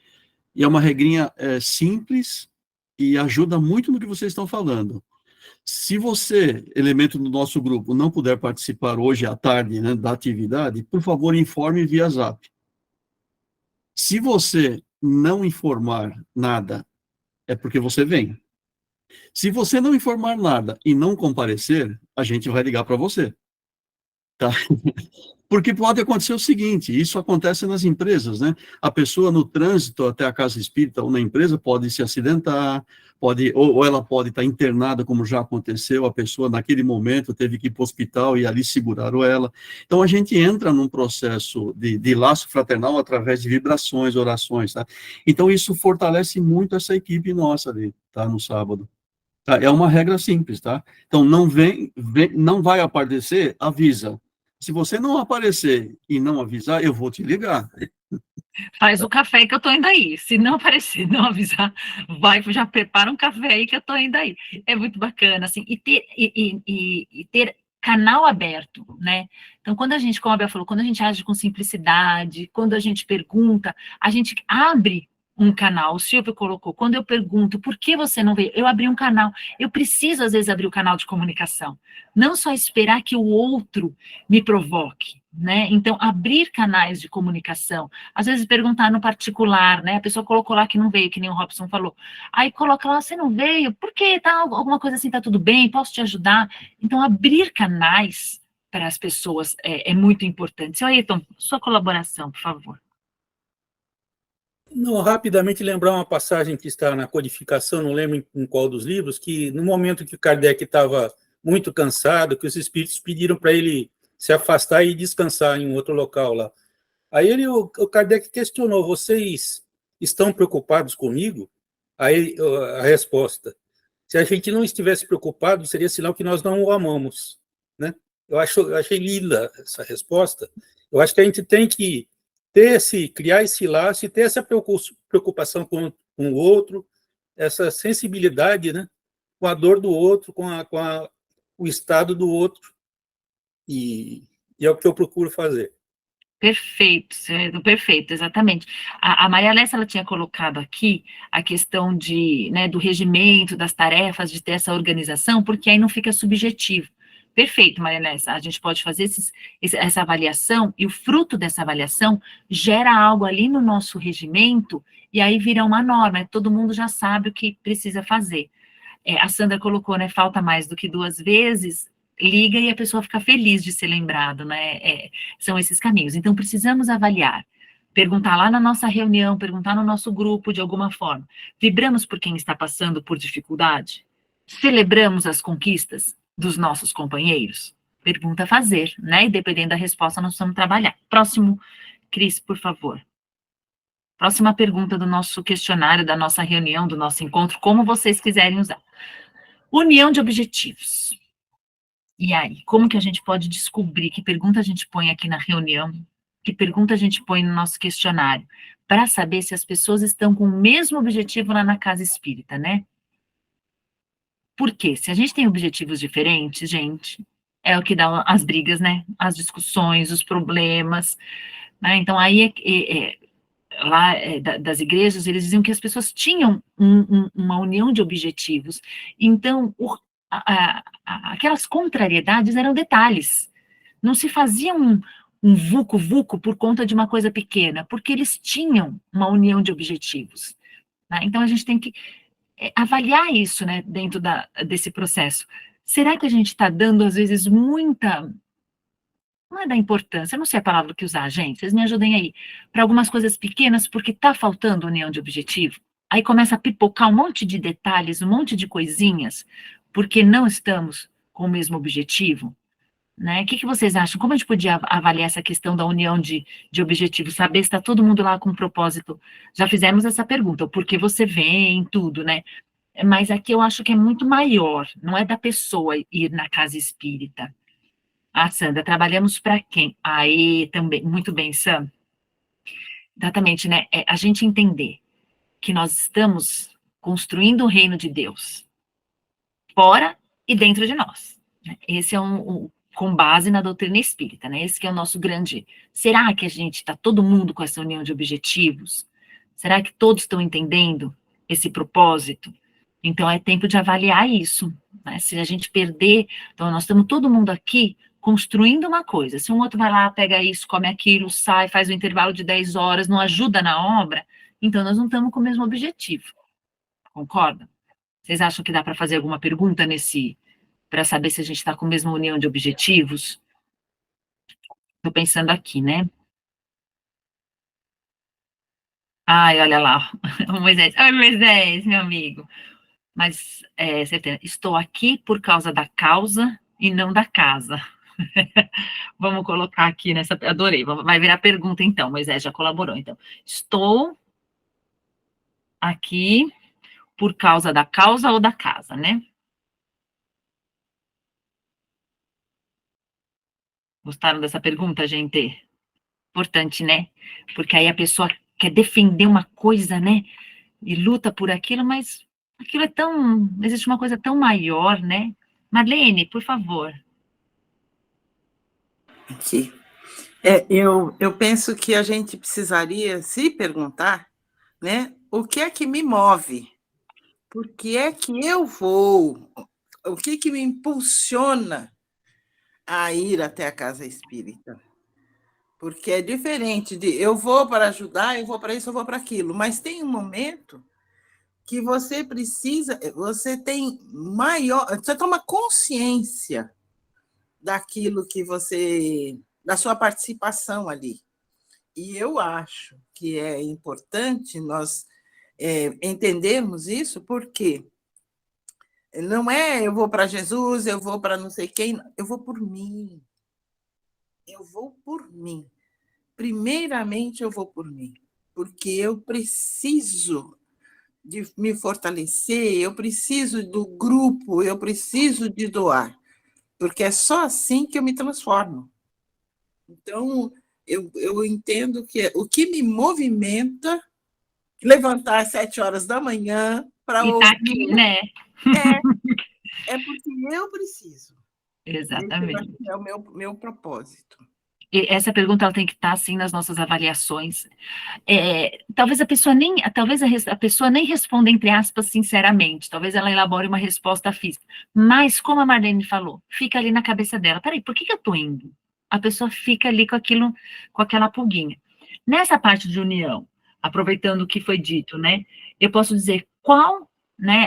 e é uma regrinha simples e ajuda muito no que vocês estão falando. Se você, elemento do nosso grupo, não puder participar hoje à tarde, né, da atividade, por favor, informe via Zap. Se você não informar nada, é porque você vem. Se você não informar nada e não comparecer, a gente vai ligar para você. Tá? Porque pode acontecer o seguinte, isso acontece nas empresas, né? A pessoa no trânsito até a casa espírita ou na empresa pode se acidentar, ou ela pode estar internada, como já aconteceu, a pessoa naquele momento teve que ir para o hospital e ali seguraram ela. Então a gente entra num processo de laço fraternal através de vibrações, orações, tá? Então isso fortalece muito essa equipe nossa ali, tá? No sábado. Tá? É uma regra simples, tá? Então não não vai aparecer, avisa. Se você não aparecer e não avisar, eu vou te ligar. Faz o café que eu tô indo aí. Se não aparecer, não avisar, já prepara um café aí que eu tô indo aí. É muito bacana, assim, e ter canal aberto, né? Então, quando a gente, como a Bel falou, quando a gente age com simplicidade, quando a gente pergunta, a gente abre um canal. O Silvio colocou, quando eu pergunto, por que você não veio? Eu abri um canal. Eu preciso, às vezes, abrir o canal de comunicação. Não só esperar que o outro me provoque, né? Então, abrir canais de comunicação. Às vezes, perguntar no particular, né? A pessoa colocou lá que não veio, que nem o Robson falou. Aí, coloca lá, você não veio? Por quê? Tá, alguma coisa assim, tá tudo bem? Posso te ajudar? Então, abrir canais para as pessoas é muito importante. Seu Ayrton, sua colaboração, por favor. Não, rapidamente lembrar uma passagem que está na codificação, não lembro em qual dos livros, que no momento que Kardec estava muito cansado, que os espíritos pediram para ele se afastar e descansar em um outro local lá. Aí o Kardec questionou, vocês estão preocupados comigo? Aí a resposta, se a gente não estivesse preocupado, seria sinal que nós não o amamos, né? Eu achei linda essa resposta, Eu acho que a gente tem que criar esse laço e ter essa preocupação com o outro, essa sensibilidade, né, com a dor do outro, o estado do outro, e é o que eu procuro fazer. Perfeito, perfeito, exatamente. A Maria Alessa, ela tinha colocado aqui a questão né, do regimento, das tarefas, de ter essa organização, porque aí não fica subjetivo. Perfeito, Maria Alessa, a gente pode fazer essa avaliação, e o fruto dessa avaliação gera algo ali no nosso regimento, e aí vira uma norma, todo mundo já sabe o que precisa fazer. A Sandra colocou, né, falta mais do que 2 vezes, liga e a pessoa fica feliz de ser lembrado, né, são esses caminhos. Então, precisamos avaliar, perguntar lá na nossa reunião, perguntar no nosso grupo, de alguma forma. Vibramos por quem está passando por dificuldade? Celebramos as conquistas dos nossos companheiros? Pergunta a fazer, né, e dependendo da resposta, nós vamos trabalhar. Próximo, Cris, por favor. Próxima pergunta do nosso questionário, da nossa reunião, do nosso encontro, como vocês quiserem usar. União de objetivos. E aí, como que a gente pode descobrir que pergunta a gente põe aqui na reunião, que pergunta a gente põe no nosso questionário, para saber se as pessoas estão com o mesmo objetivo lá na casa espírita, né? Por quê? Se a gente tem objetivos diferentes, gente, é o que dá as brigas, né? As discussões, os problemas, né? Então, aí lá das igrejas, eles diziam que as pessoas tinham uma união de objetivos. Então, aquelas contrariedades eram detalhes. Não se fazia um vucu-vucu por conta de uma coisa pequena, porque eles tinham uma união de objetivos. Né? Então, a gente tem que avaliar isso, né, dentro desse processo. Será que a gente está dando, às vezes, muita... Não é da importância, eu não sei a palavra que usar, gente, vocês me ajudem aí, para algumas coisas pequenas, porque está faltando união de objetivo, aí começa a pipocar um monte de detalhes, um monte de coisinhas, porque não estamos com o mesmo objetivo, né? O que vocês acham? Como a gente podia avaliar essa questão da união de objetivo, saber se está todo mundo lá com propósito? Já fizemos essa pergunta, o porquê você vem, tudo, né? Mas aqui eu acho que é muito maior, não é da pessoa ir na casa espírita. Sandra, trabalhamos para quem? Aí, também, muito bem, Sam. Exatamente, né? A gente entender que nós estamos construindo o reino de Deus, fora e dentro de nós. Né? Esse é com base na doutrina espírita, né? Esse que é o nosso grande... Será que a gente está todo mundo com essa união de objetivos? Será que todos estão entendendo esse propósito? Então, é tempo de avaliar isso. Né? Se a gente perder... Então, nós estamos todo mundo aqui construindo uma coisa. Se um outro vai lá, pega isso, come aquilo, sai, faz um intervalo de 10 horas, não ajuda na obra, então nós não estamos com o mesmo objetivo. Concorda? Vocês acham que dá para fazer alguma pergunta para saber se a gente está com a mesma união de objetivos? Estou pensando aqui, né? Ai, olha lá, o Moisés. Oi, Moisés, meu amigo. Mas, certeza, estou aqui por causa da causa e não da casa. Vamos colocar aqui nessa... Adorei, vai virar pergunta então, Moisés já colaborou. Então, estou aqui por causa da causa ou da casa, né? Gostaram dessa pergunta, gente? Importante, né? Porque aí a pessoa quer defender uma coisa, né? E luta por aquilo, mas aquilo é tão... Existe uma coisa tão maior, né? Marlene, por favor. Aqui. Eu penso que a gente precisaria se perguntar, né, o que é que me move? Por que é que eu vou? O que me impulsiona a ir até a casa espírita? Porque é diferente de eu vou para ajudar, eu vou para isso, eu vou para aquilo, mas tem um momento que você precisa, você tem você toma consciência daquilo que da sua participação ali. E eu acho que é importante nós entendermos isso, porque não é eu vou para Jesus, eu vou para não sei quem, eu vou por mim. Eu vou por mim. Primeiramente, eu vou por mim, porque eu preciso de me fortalecer, eu preciso do grupo, eu preciso de doar, porque é só assim que eu me transformo. Então, eu entendo que o que me movimenta levantar às 7 horas da manhã para E tá aqui, ouvir né? é porque eu preciso. Exatamente. Esse é o meu propósito. E essa pergunta ela tem que estar assim nas nossas avaliações. Talvez a pessoa nem responda, entre aspas, sinceramente. Talvez ela elabore uma resposta física. Mas, como a Marlene falou, fica ali na cabeça dela. Peraí, por que eu estou indo? A pessoa fica ali com aquilo, com aquela pulguinha. Nessa parte de união, aproveitando o que foi dito, né? Eu posso dizer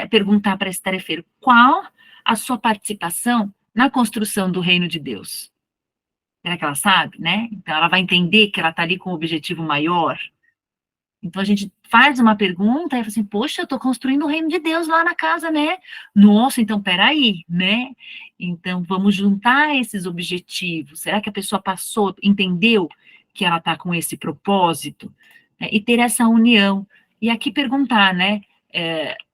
perguntar para esse tarefeiro, qual a sua participação na construção do reino de Deus? Será que ela sabe, né? Então, ela vai entender que ela está ali com um objetivo maior. Então, a gente faz uma pergunta e fala assim, poxa, eu estou construindo o reino de Deus lá na casa, né? Nossa, então, peraí, né? Então, vamos juntar esses objetivos. Será que a pessoa entendeu que ela está com esse propósito? E ter essa união. E aqui perguntar, né?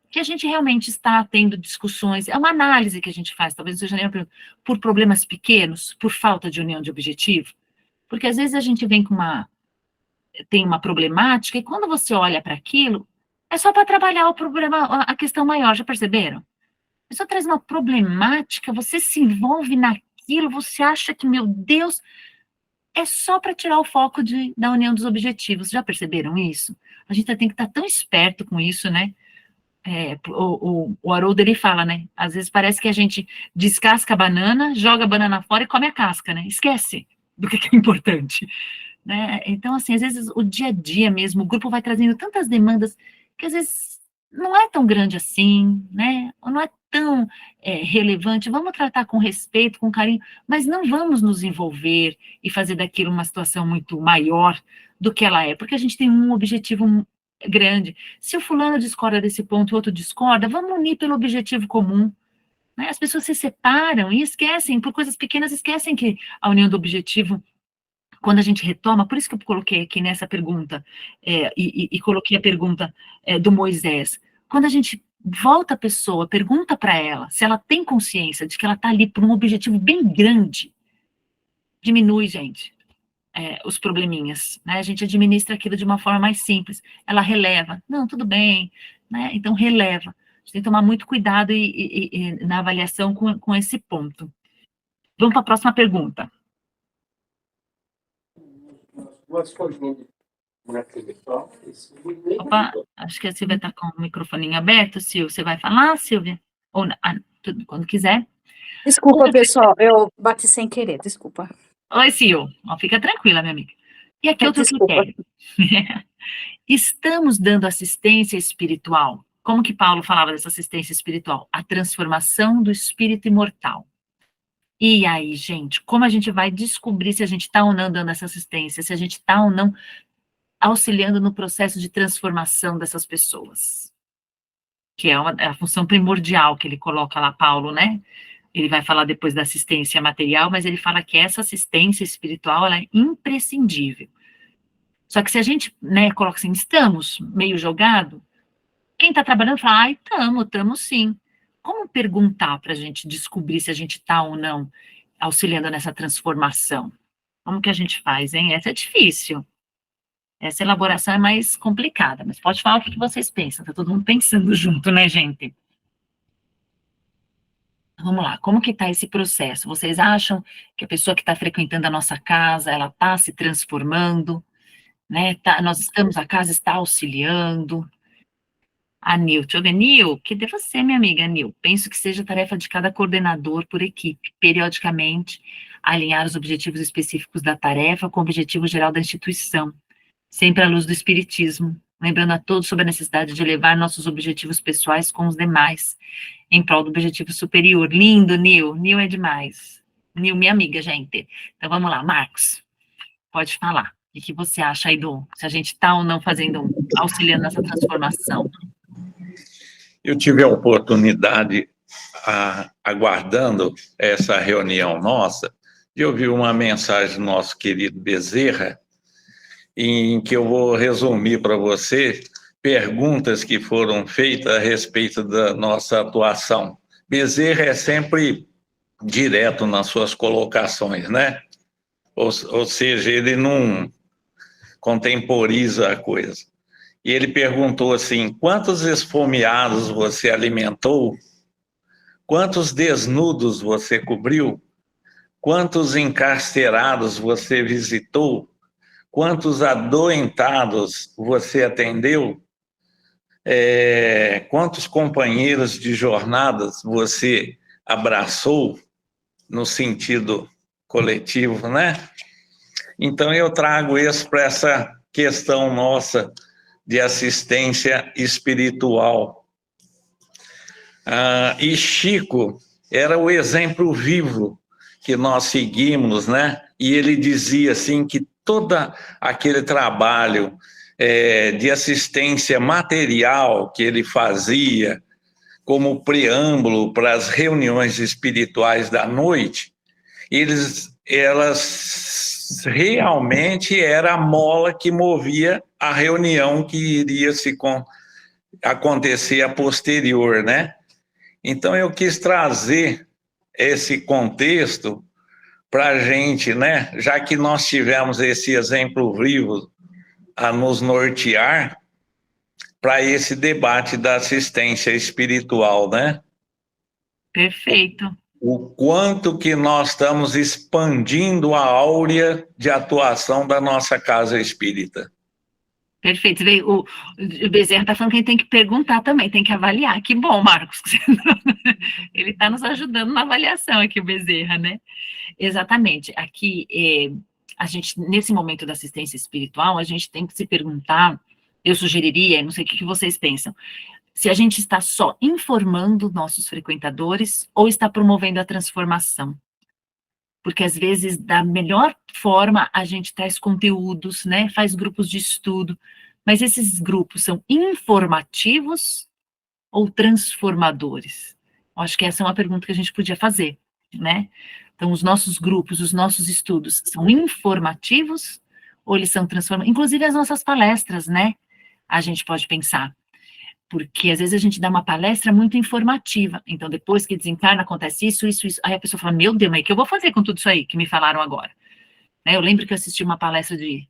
Que a gente realmente está tendo discussões, é uma análise que a gente faz, talvez não seja nem uma pergunta, por problemas pequenos, por falta de união de objetivo, porque às vezes a gente vem tem uma problemática, e quando você olha para aquilo, é só para trabalhar o problema, a questão maior, já perceberam? A pessoa traz uma problemática, você se envolve naquilo, você acha que, meu Deus, é só para tirar o foco da união dos objetivos, já perceberam isso? A gente tem que estar tão esperto com isso, né? O Haroldo, ele fala, né, às vezes parece que a gente descasca a banana, joga a banana fora e come a casca, né, esquece do que é importante, né, então, assim, às vezes o dia a dia mesmo, o grupo vai trazendo tantas demandas que às vezes não é tão grande assim, né, ou não é tão relevante, vamos tratar com respeito, com carinho, mas não vamos nos envolver e fazer daquilo uma situação muito maior do que ela é, porque a gente tem um objetivo grande. Se o fulano discorda desse ponto e o outro discorda, vamos unir pelo objetivo comum. Né? As pessoas se separam e esquecem, por coisas pequenas, esquecem que a união do objetivo, quando a gente retoma, por isso que eu coloquei aqui nessa pergunta, e coloquei a pergunta do Moisés, quando a gente volta a pessoa, pergunta para ela se ela tem consciência de que ela está ali por um objetivo bem grande, diminui, gente. Os probleminhas, né? A gente administra aquilo de uma forma mais simples. Ela releva. Não, tudo bem, né? Então, releva. A gente tem que tomar muito cuidado na avaliação com esse ponto. Vamos para a próxima pergunta. Opa, acho que a Silvia está com o microfone aberto. Silvia, você vai falar, Silvia? Ou quando quiser. Desculpa, pessoal, eu bati sem querer, desculpa. Oi, Sil. Fica tranquila, minha amiga. E aqui outro critério. Estamos dando assistência espiritual. Como que Paulo falava dessa assistência espiritual? A transformação do espírito imortal. E aí, gente, como a gente vai descobrir se a gente está ou não dando essa assistência, se a gente está ou não auxiliando no processo de transformação dessas pessoas? Que é a função primordial que ele coloca lá, Paulo, né? Ele vai falar depois da assistência material, mas ele fala que essa assistência espiritual ela é imprescindível. Só que se a gente, né, coloca assim, estamos meio jogado, quem está trabalhando fala, estamos sim. Como perguntar para a gente descobrir se a gente está ou não auxiliando nessa transformação? Como que a gente faz, hein? Essa é difícil. Essa elaboração é mais complicada, mas pode falar o que vocês pensam, está todo mundo pensando junto, né, gente? Vamos lá, como que está esse processo? Vocês acham que a pessoa que está frequentando a nossa casa, ela está se transformando, né? A casa está auxiliando. A Nil, deixa eu ver, Nil, que de você, minha amiga Nil? Penso que seja tarefa de cada coordenador por equipe, periodicamente, alinhar os objetivos específicos da tarefa com o objetivo geral da instituição, sempre à luz do espiritismo, lembrando a todos sobre a necessidade de elevar nossos objetivos pessoais com os demais, em prol do objetivo superior. Lindo, Nil. Nil é demais. Nil, minha amiga, gente. Então, vamos lá, Marcos. Pode falar. O que você acha aí se a gente está ou não auxiliando nessa transformação? Eu tive a oportunidade, aguardando essa reunião nossa, de ouvir uma mensagem do nosso querido Bezerra, em que eu vou resumir para você perguntas que foram feitas a respeito da nossa atuação. Bezerra é sempre direto nas suas colocações, né? ou seja, ele não contemporiza a coisa. E ele perguntou assim: quantos esfomeados você alimentou? Quantos desnudos você cobriu? Quantos encarcerados você visitou? Quantos adoentados você atendeu? Quantos companheiros de jornadas você abraçou, no sentido coletivo, né? Então, eu trago isso para essa questão nossa de assistência espiritual. E Chico era o exemplo vivo que nós seguimos, né? E ele dizia assim que todo aquele trabalho de assistência material que ele fazia como preâmbulo para as reuniões espirituais da noite, elas realmente era a mola que movia a reunião que iria acontecer a posterior, né? Então, eu quis trazer esse contexto para a gente, né? Já que nós tivemos esse exemplo vivo a nos nortear para esse debate da assistência espiritual, né? Perfeito. O quanto que nós estamos expandindo a áurea de atuação da nossa casa espírita. Perfeito. O Bezerra está falando que a gente tem que perguntar também, tem que avaliar. Que bom, Marcos. Ele está nos ajudando na avaliação aqui, o Bezerra, né? Exatamente. Aqui, a gente, nesse momento da assistência espiritual, a gente tem que se perguntar, eu sugeriria, não sei o que vocês pensam, se a gente está só informando nossos frequentadores ou está promovendo a transformação. Porque, às vezes, da melhor forma, a gente traz conteúdos, né, faz grupos de estudo, mas esses grupos são informativos ou transformadores? Eu acho que essa é uma pergunta que a gente podia fazer, né? Então, os nossos grupos, os nossos estudos são informativos ou eles são transformadores? Inclusive, as nossas palestras, né? A gente pode pensar. Porque, às vezes, a gente dá uma palestra muito informativa. Então, depois que desencarna, acontece isso, isso, isso. Aí a pessoa fala, meu Deus, mas o que eu vou fazer com tudo isso aí que me falaram agora? Né, eu lembro que eu assisti uma palestra de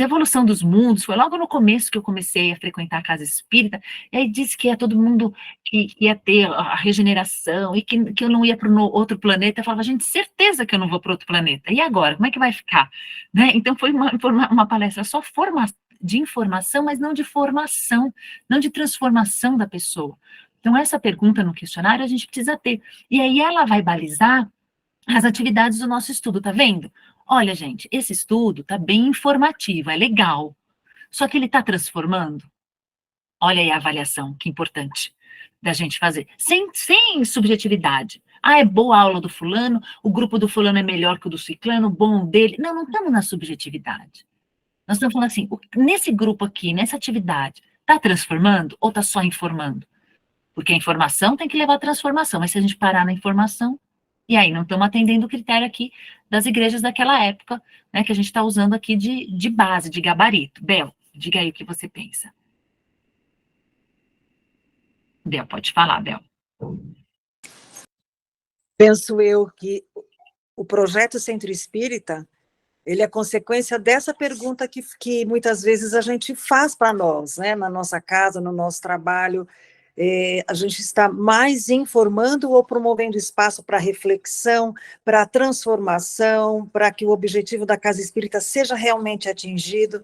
evolução dos mundos, foi logo no começo que eu comecei a frequentar a casa espírita, e aí disse que ia todo mundo que ia ter a regeneração, e que eu não ia para outro planeta. Eu falava, gente, certeza que eu não vou para outro planeta. E agora, como é que vai ficar? Né? Então, foi uma palestra só de informação, mas não de formação, não de transformação da pessoa. Então, essa pergunta no questionário a gente precisa ter. E aí ela vai balizar as atividades do nosso estudo, tá vendo? Olha, gente, esse estudo tá bem informativo, é legal. Só que ele tá transformando? Olha aí a avaliação, que importante da gente fazer. Sem subjetividade. Ah, é boa a aula do fulano, o grupo do fulano é melhor que o do ciclano, bom dele. Não estamos na subjetividade. Nós estamos falando assim, nesse grupo aqui, nessa atividade, está transformando ou está só informando? Porque a informação tem que levar à transformação, mas se a gente parar na informação, e aí não estamos atendendo o critério aqui das igrejas daquela época, né, que a gente está usando aqui de base, de gabarito. Bel, diga aí o que você pensa. Bel, pode falar, Bel. Penso eu que o projeto Centro Espírita, ele é consequência dessa pergunta que muitas vezes a gente faz para nós, né? Na nossa casa, no nosso trabalho, a gente está mais informando ou promovendo espaço para reflexão, para transformação, para que o objetivo da Casa Espírita seja realmente atingido.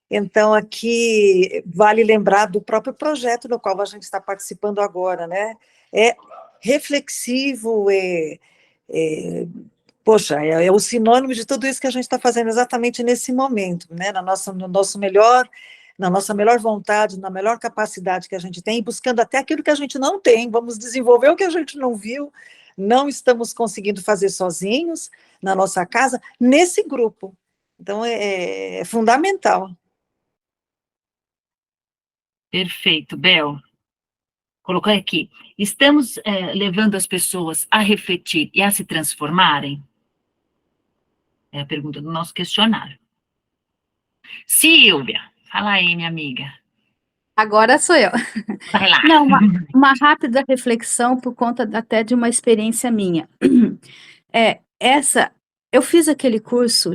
Então, aqui vale lembrar do próprio projeto no qual a gente está participando agora, né? É reflexivo, poxa, é o sinônimo de tudo isso que a gente está fazendo exatamente nesse momento, né? Na nossa melhor vontade, na melhor capacidade que a gente tem, buscando até aquilo que a gente não tem, vamos desenvolver o que a gente não viu, não estamos conseguindo fazer sozinhos, na nossa casa, nesse grupo. Então, é fundamental. Perfeito, Bel. Colocou aqui, estamos levando as pessoas a refletir e a se transformarem? É a pergunta do nosso questionário. Silvia, fala aí, minha amiga. Agora sou eu. Vai lá. Não, uma rápida reflexão por conta até de uma experiência minha. eu fiz aquele curso,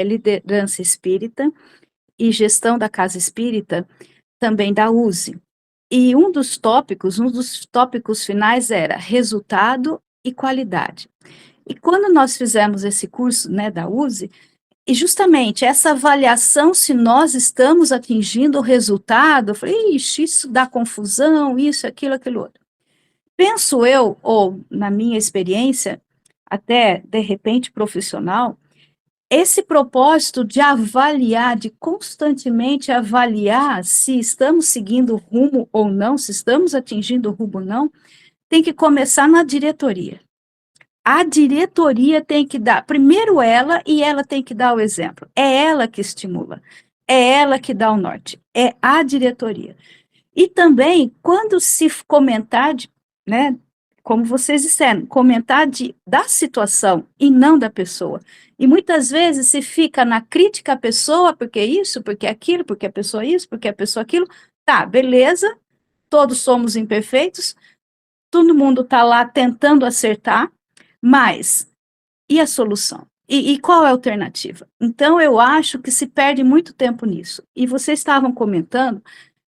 Liderança Espírita e Gestão da Casa Espírita, também da USE. E um dos tópicos finais era resultado e qualidade. E quando nós fizemos esse curso, né, da USE, e justamente essa avaliação se nós estamos atingindo o resultado, eu falei, ixi, isso dá confusão, isso, aquilo outro. Penso eu, ou na minha experiência, até de repente profissional, esse propósito de avaliar, de constantemente avaliar se estamos seguindo o rumo ou não, se estamos atingindo o rumo ou não, tem que começar na diretoria. A diretoria tem que dar, primeiro ela, e ela tem que dar o exemplo. É ela que estimula, é ela que dá o norte, é a diretoria. E também, quando se comentar, né, como vocês disseram, comentar da situação e não da pessoa. E muitas vezes se fica na crítica à pessoa, porque isso, porque aquilo, porque a pessoa isso, porque a pessoa aquilo. Tá, beleza, todos somos imperfeitos, todo mundo está lá tentando acertar, mas e a solução? E qual é a alternativa? Então, eu acho que se perde muito tempo nisso. E vocês estavam comentando,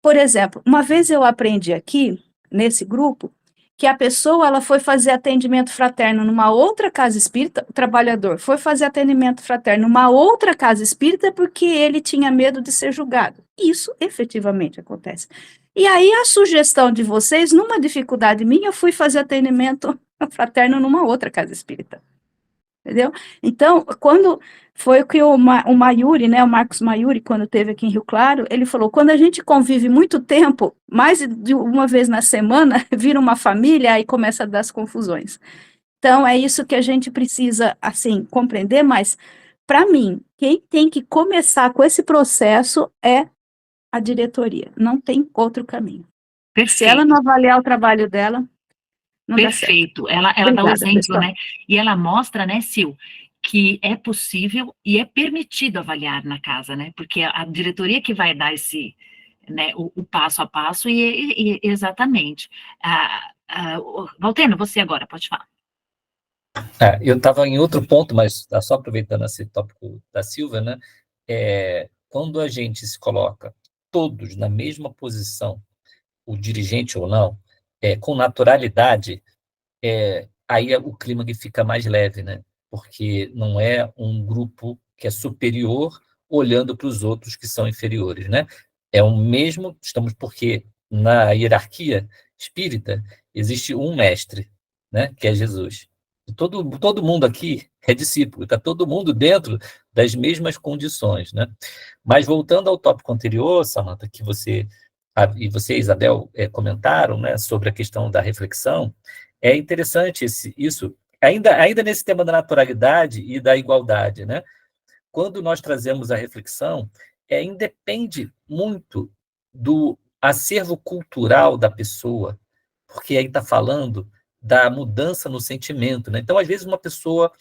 por exemplo, uma vez eu aprendi aqui, nesse grupo, que a pessoa ela foi fazer atendimento fraterno numa outra casa espírita, o trabalhador foi fazer atendimento fraterno numa outra casa espírita porque ele tinha medo de ser julgado. Isso efetivamente acontece. E aí a sugestão de vocês, numa dificuldade minha, eu fui fazer atendimento fraterno numa outra casa espírita. Entendeu? Então, quando foi o que o Mayuri, né, o Marcos Mayuri, quando esteve aqui em Rio Claro, ele falou, quando a gente convive muito tempo, mais de uma vez na semana, vira uma família, aí começa a dar as confusões. Então, é isso que a gente precisa, assim, compreender, mas, para mim, quem tem que começar com esse processo é a diretoria, não tem outro caminho. Perfeito. Se ela não avaliar o trabalho dela, não Perfeito, ela dá o exemplo, pessoal, né, e ela mostra, né, Sil, que é possível e é permitido avaliar na casa, né, porque a diretoria que vai dar esse, né, o passo a passo e exatamente. Valteno, você agora, pode falar. Eu estava em outro ponto, mas só aproveitando esse tópico da Silvia, né, quando a gente se coloca todos na mesma posição, o dirigente ou não, com naturalidade, aí o clima que fica mais leve, né? Porque não é um grupo que é superior olhando para os outros que são inferiores, né? É o mesmo, porque na hierarquia espírita existe um mestre, né? Que é Jesus. E todo mundo aqui é discípulo, está todo mundo dentro das mesmas condições, né? Mas voltando ao tópico anterior, Samantha, que você e Isabel, comentaram, né, sobre a questão da reflexão, é interessante isso, ainda nesse tema da naturalidade e da igualdade, né? Quando nós trazemos a reflexão, independe muito do acervo cultural da pessoa, porque aí está falando da mudança no sentimento, né? Então, às vezes, uma pessoa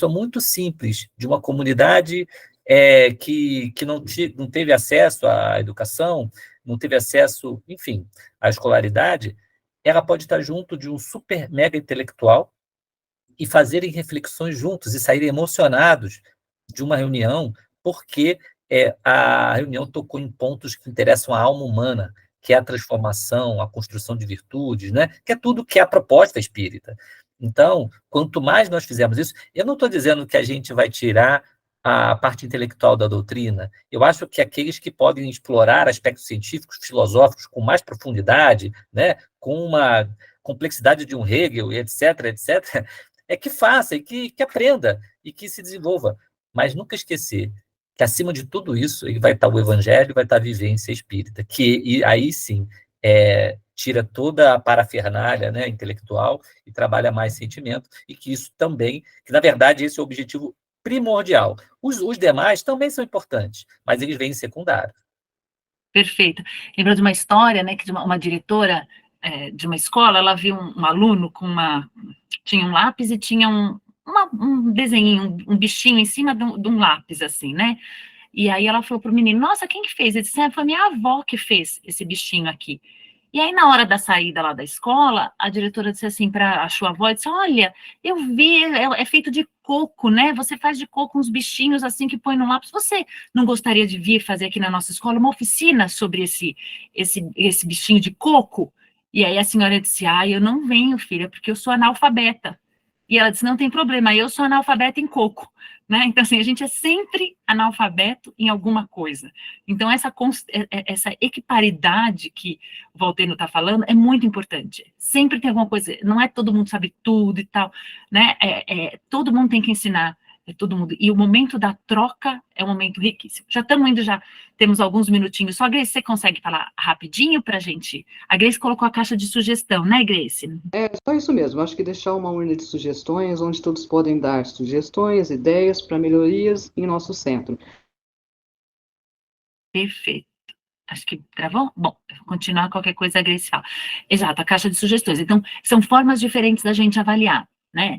muito simples, de uma comunidade que não teve acesso à educação, não teve acesso, enfim, à escolaridade, ela pode estar junto de um super mega intelectual e fazerem reflexões juntos e saírem emocionados de uma reunião, porque a reunião tocou em pontos que interessam à alma humana, que é a transformação, a construção de virtudes, né? Que é tudo que é a proposta espírita. Então, quanto mais nós fizermos isso, eu não estou dizendo que a gente vai tirar a parte intelectual da doutrina. Eu acho que aqueles que podem explorar aspectos científicos, filosóficos com mais profundidade, né, com uma complexidade de um Hegel, etc., que faça e que aprenda e que se desenvolva. Mas nunca esquecer que, acima de tudo isso, vai estar o evangelho, vai estar a vivência espírita, e aí sim tira toda a parafernália, né, intelectual e trabalha mais sentimento, e que isso também, que na verdade esse é o objetivo primordial. Os demais também são importantes, mas eles vêm em secundário. Perfeito. Lembrou de uma história, né, que de uma diretora de uma escola, ela viu um aluno tinha um lápis e tinha um desenho, um bichinho em cima de um lápis, assim, né? E aí ela falou para o menino, nossa, quem que fez? Ele disse, foi minha avó que fez esse bichinho aqui. E aí, na hora da saída lá da escola, a diretora disse assim para a sua avó, disse, olha, eu vi, é feito de coco, né? Você faz de coco uns bichinhos assim que põe no lápis. Você não gostaria de vir fazer aqui na nossa escola uma oficina sobre esse bichinho de coco? E aí a senhora disse, eu não venho, filha, porque eu sou analfabeta. E ela disse, não tem problema, eu sou analfabeta em coco. Né? Então, assim, a gente é sempre analfabeto em alguma coisa. Então, essa equiparidade que o Valteno está falando é muito importante. Sempre tem alguma coisa, não é todo mundo sabe tudo e tal, né? Todo mundo tem que ensinar, todo mundo. E o momento da troca é um momento riquíssimo. Já estamos indo, já temos alguns minutinhos. Só, Grace, você consegue falar rapidinho para a gente? A Grace colocou a caixa de sugestão, né, Grace? É só isso mesmo, acho que deixar uma urna de sugestões, onde todos podem dar sugestões, ideias para melhorias em nosso centro. Perfeito. Acho que travou? Bom, eu vou continuar, qualquer coisa a Grace fala. Exato, a caixa de sugestões. Então, são formas diferentes da gente avaliar, né?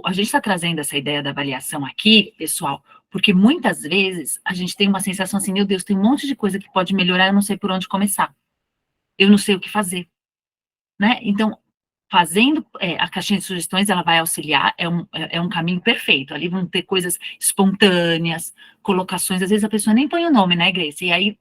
A gente está trazendo essa ideia da avaliação aqui, pessoal, porque muitas vezes a gente tem uma sensação assim, meu Deus, tem um monte de coisa que pode melhorar, eu não sei por onde começar. Eu não sei o que fazer, né? Então, fazendo a caixinha de sugestões, ela vai auxiliar, é um caminho perfeito. Ali vão ter coisas espontâneas, colocações, às vezes a pessoa nem põe o nome, né, Grace? E aí,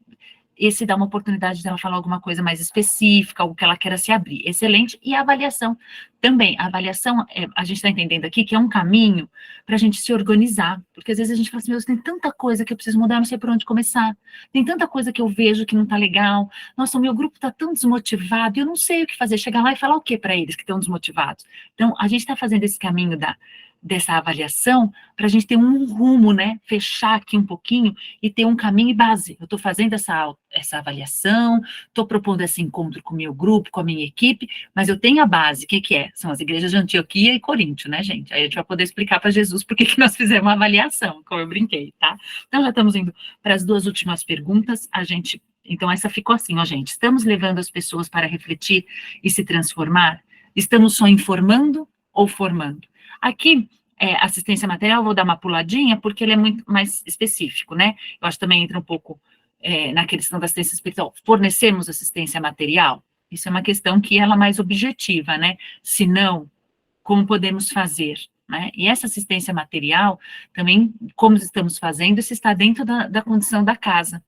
esse dá uma oportunidade dela falar alguma coisa mais específica, algo que ela queira se abrir. Excelente. E a avaliação também. A avaliação, a gente está entendendo aqui que é um caminho para a gente se organizar. Porque às vezes a gente fala assim, meu Deus, tem tanta coisa que eu preciso mudar, não sei por onde começar. Tem tanta coisa que eu vejo que não está legal. Nossa, o meu grupo está tão desmotivado, eu não sei o que fazer. Chegar lá e falar o que para eles que estão desmotivados? Então, a gente está fazendo esse caminho dessa avaliação para a gente ter um rumo, né? Fechar aqui um pouquinho e ter um caminho e base. Eu estou fazendo essa avaliação, estou propondo esse encontro com o meu grupo, com a minha equipe, mas eu tenho a base. O que é? São as igrejas de Antioquia e Coríntio, né, gente? Aí a gente vai poder explicar para Jesus por que nós fizemos uma avaliação, como eu brinquei, tá? Então, já estamos indo para as duas últimas perguntas. Então, essa ficou assim, ó, gente. Estamos levando as pessoas para refletir e se transformar? Estamos só informando ou formando? Aqui, assistência material, eu vou dar uma puladinha, porque ele é muito mais específico, né? Eu acho que também entra um pouco na questão da assistência espiritual. Fornecermos assistência material? Isso é uma questão que ela é mais objetiva, né? Se não, como podemos fazer? Né? E essa assistência material, também, como estamos fazendo, isso está dentro da condição da casa.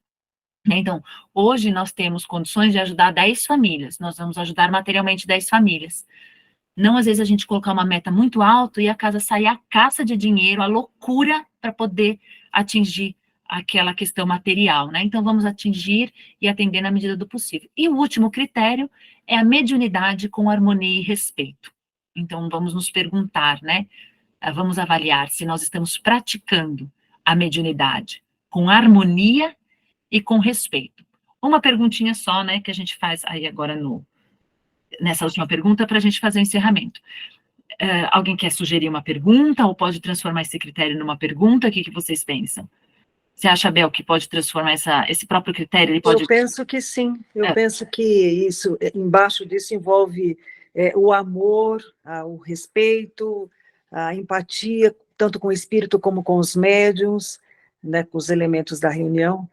Então, hoje nós temos condições de ajudar 10 famílias, nós vamos ajudar materialmente 10 famílias. Não, às vezes, a gente colocar uma meta muito alta e a casa sair a caça de dinheiro, a loucura para poder atingir aquela questão material, né? Então, vamos atingir e atender na medida do possível. E o último critério é a mediunidade com harmonia e respeito. Então, vamos nos perguntar, né? Vamos avaliar se nós estamos praticando a mediunidade com harmonia e com respeito. Uma perguntinha só, né, que a gente faz aí agora nessa última pergunta, para a gente fazer o encerramento. Alguém quer sugerir uma pergunta, ou pode transformar esse critério numa pergunta? O que vocês pensam? Você acha, Bel, que pode transformar esse próprio critério? Ele pode... Eu penso que sim, eu penso que isso, embaixo disso envolve o amor, o respeito, a empatia, tanto com o espírito como com os médiuns, né, com os elementos da reunião.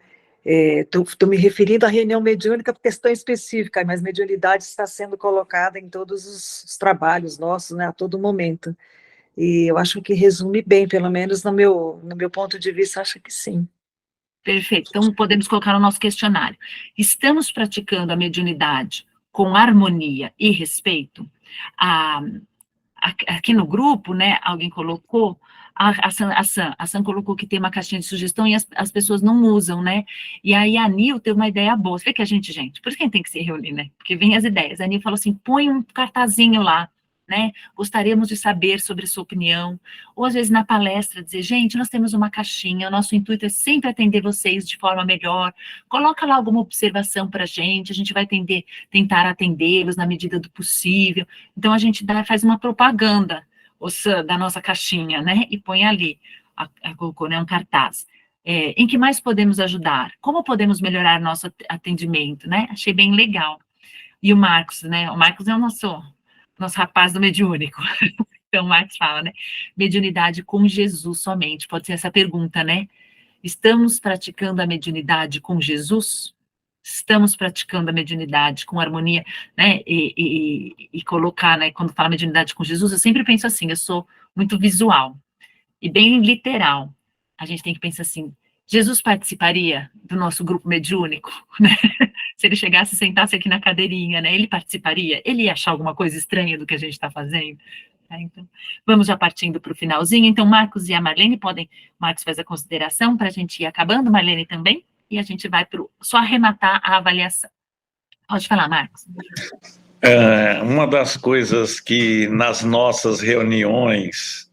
Estou me referindo à reunião mediúnica por questão específica, mas mediunidade está sendo colocada em todos os trabalhos nossos, né, a todo momento. E eu acho que resume bem, pelo menos no meu ponto de vista, acho que sim. Perfeito. Então, podemos colocar no nosso questionário. Estamos praticando a mediunidade com harmonia e respeito? Aqui no grupo, né, alguém colocou, a Sam colocou que tem uma caixinha de sugestão e as pessoas não usam, né? E aí a Nil teve uma ideia boa. Você vê que gente, por isso que a gente tem que se reunir, né? Porque vem as ideias. A Nil falou assim, põe um cartazinho lá, né? Gostaríamos de saber sobre a sua opinião. Ou às vezes na palestra dizer, gente, nós temos uma caixinha, o nosso intuito é sempre atender vocês de forma melhor. Coloca lá alguma observação para a gente vai tentar atendê-los na medida do possível. Então a gente faz uma propaganda da nossa caixinha, né? E põe ali, colocou, né, um cartaz. Em que mais podemos ajudar? Como podemos melhorar nosso atendimento, né? Achei bem legal. E o Marcos, né? O Marcos é o nosso rapaz do mediúnico. Então, o Marcos fala, né? Mediunidade com Jesus somente. Pode ser essa pergunta, né? Estamos praticando a mediunidade com Jesus? estamos praticando a mediunidade com harmonia, né, e colocar, né, quando fala mediunidade com Jesus, eu sempre penso assim, eu sou muito visual e bem literal. A gente tem que pensar assim, Jesus participaria do nosso grupo mediúnico, né? Se ele chegasse e sentasse aqui na cadeirinha, né, ele participaria? Ele ia achar alguma coisa estranha do que a gente está fazendo? Então, vamos já partindo para o finalzinho. Então, Marcos e a Marlene podem, Marcos faz a consideração para a gente ir acabando, Marlene também, e a gente vai para só arrematar a avaliação. Pode falar, Marcos. Uma das coisas que nas nossas reuniões,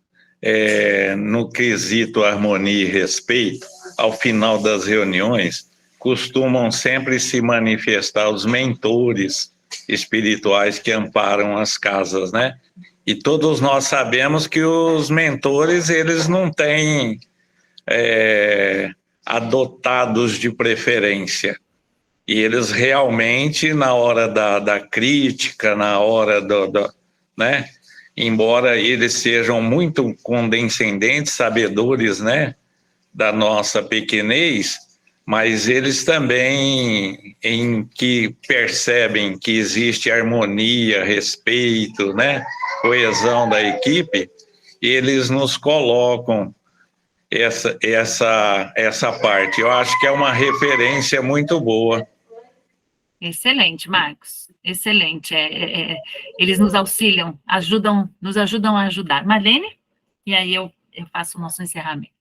no quesito harmonia e respeito, ao final das reuniões, costumam sempre se manifestar os mentores espirituais que amparam as casas, né? E todos nós sabemos que os mentores, eles não têm adotados de preferência. E eles realmente, na hora da crítica, na hora né? Embora eles sejam muito condescendentes, sabedores, né? Da nossa pequenez, mas eles também, em que percebem que existe harmonia, respeito, né? Coesão da equipe, eles nos colocam essa parte. Eu acho que é uma referência muito boa. Excelente, Marcos. Excelente. Eles nos auxiliam, nos ajudam a ajudar. Marlene? E aí eu faço o nosso encerramento.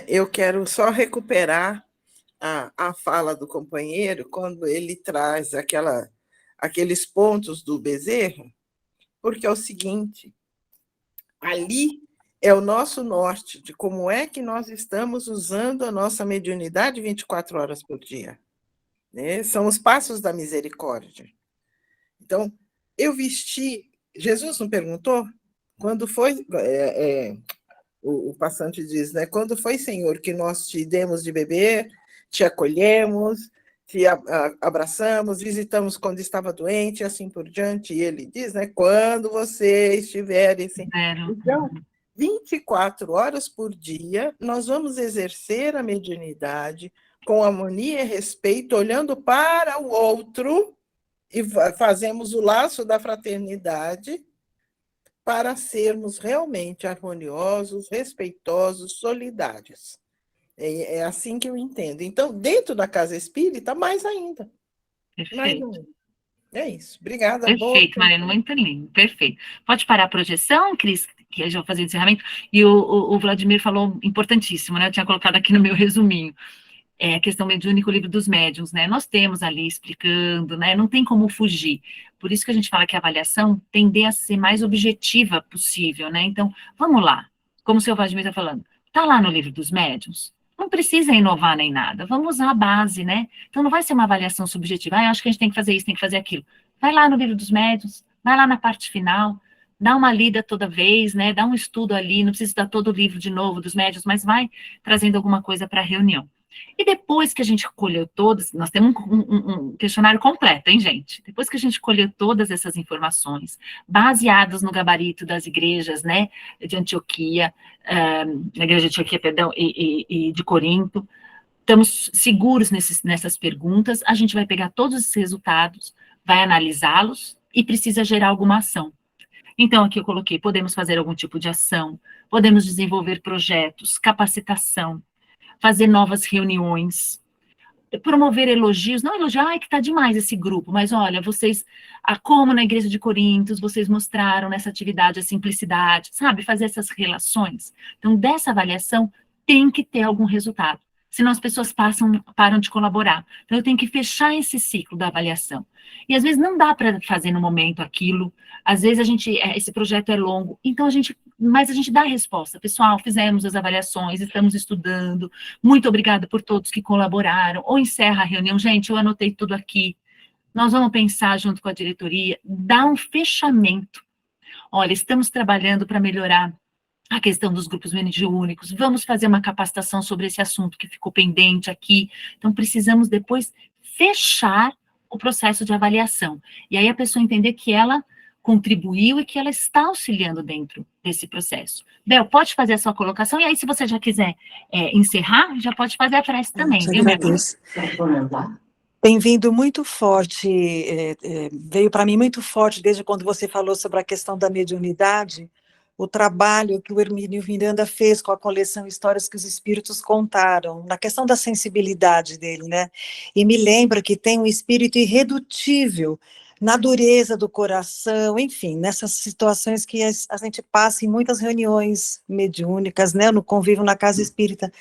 Eu quero só recuperar a fala do companheiro quando ele traz aqueles pontos do Bezerra, porque é o seguinte, ali é o nosso norte de como é que nós estamos usando a nossa mediunidade 24 horas por dia. Né? São os passos da misericórdia. Então, eu vesti... Jesus não perguntou? Quando foi... o passante diz, né? Quando foi, Senhor, que nós te demos de beber, te acolhemos, te abraçamos, visitamos quando estava doente, e assim por diante. E ele diz, né? Quando você estiver... Então, 24 horas por dia, nós vamos exercer a mediunidade com harmonia e respeito, olhando para o outro, e fazemos o laço da fraternidade para sermos realmente harmoniosos, respeitosos, solidários. É assim que eu entendo. Então, dentro da casa espírita, mais ainda. Perfeito. Mais ainda. É isso. Obrigada. Perfeito, Marina, muito lindo. Perfeito. Pode parar a projeção, Cris, que eu já vou fazer o encerramento. E o Vladimir falou importantíssimo, né? Eu tinha colocado aqui no meu resuminho. A questão mediúnica, o livro dos médiuns, né? Nós temos ali explicando, né? Não tem como fugir. Por isso que a gente fala que a avaliação tende a ser mais objetiva possível, né? Então, vamos lá. Como o seu Vladimir está falando, está lá no livro dos médiuns. Não precisa inovar nem nada. Vamos usar a base, né? Então, não vai ser uma avaliação subjetiva. Eu acho que a gente tem que fazer isso, tem que fazer aquilo. Vai lá no livro dos médiuns, vai lá na parte final, dá uma lida toda vez, né? Dá um estudo ali, não precisa dar todo o livro de novo dos médiuns, mas vai trazendo alguma coisa para a reunião. E depois que a gente colheu todas, nós temos um questionário completo, hein, gente? Depois que a gente colheu todas essas informações, baseadas no gabarito das igrejas, né, de Antioquia, na igreja de Antioquia, perdão, e de Corinto, estamos seguros nessas perguntas, a gente vai pegar todos esses resultados, vai analisá-los e precisa gerar alguma ação. Então, aqui eu coloquei, podemos fazer algum tipo de ação, podemos desenvolver projetos, capacitação, fazer novas reuniões, promover elogios, não elogiar, que está demais esse grupo, mas olha, vocês, como na igreja de Corinto, vocês mostraram nessa atividade a simplicidade, sabe, fazer essas relações. Então, dessa avaliação, tem que ter algum resultado, senão as pessoas param de colaborar. Então, eu tenho que fechar esse ciclo da avaliação. E, às vezes, não dá para fazer no momento aquilo, às vezes, esse projeto é longo, então, mas a gente dá a resposta. Pessoal, fizemos as avaliações, estamos estudando, muito obrigada por todos que colaboraram, ou encerra a reunião, gente, eu anotei tudo aqui, nós vamos pensar junto com a diretoria, dá um fechamento. Olha, estamos trabalhando para melhorar a questão dos grupos mediúnicos, vamos fazer uma capacitação sobre esse assunto que ficou pendente aqui, então precisamos depois fechar o processo de avaliação, e aí a pessoa entender que ela contribuiu e que ela está auxiliando dentro desse processo. Bel, pode fazer a sua colocação, e aí se você já quiser encerrar, já pode fazer a prece também, viu, minha filha? Tem vindo muito forte, veio para mim muito forte desde quando você falou sobre a questão da mediunidade, o trabalho que o Hermínio Miranda fez com a coleção Histórias que os Espíritos Contaram, na questão da sensibilidade dele, né? E me lembra que tem um espírito irredutível na dureza do coração, enfim, nessas situações que a gente passa em muitas reuniões mediúnicas, né, no convívio na casa espírita.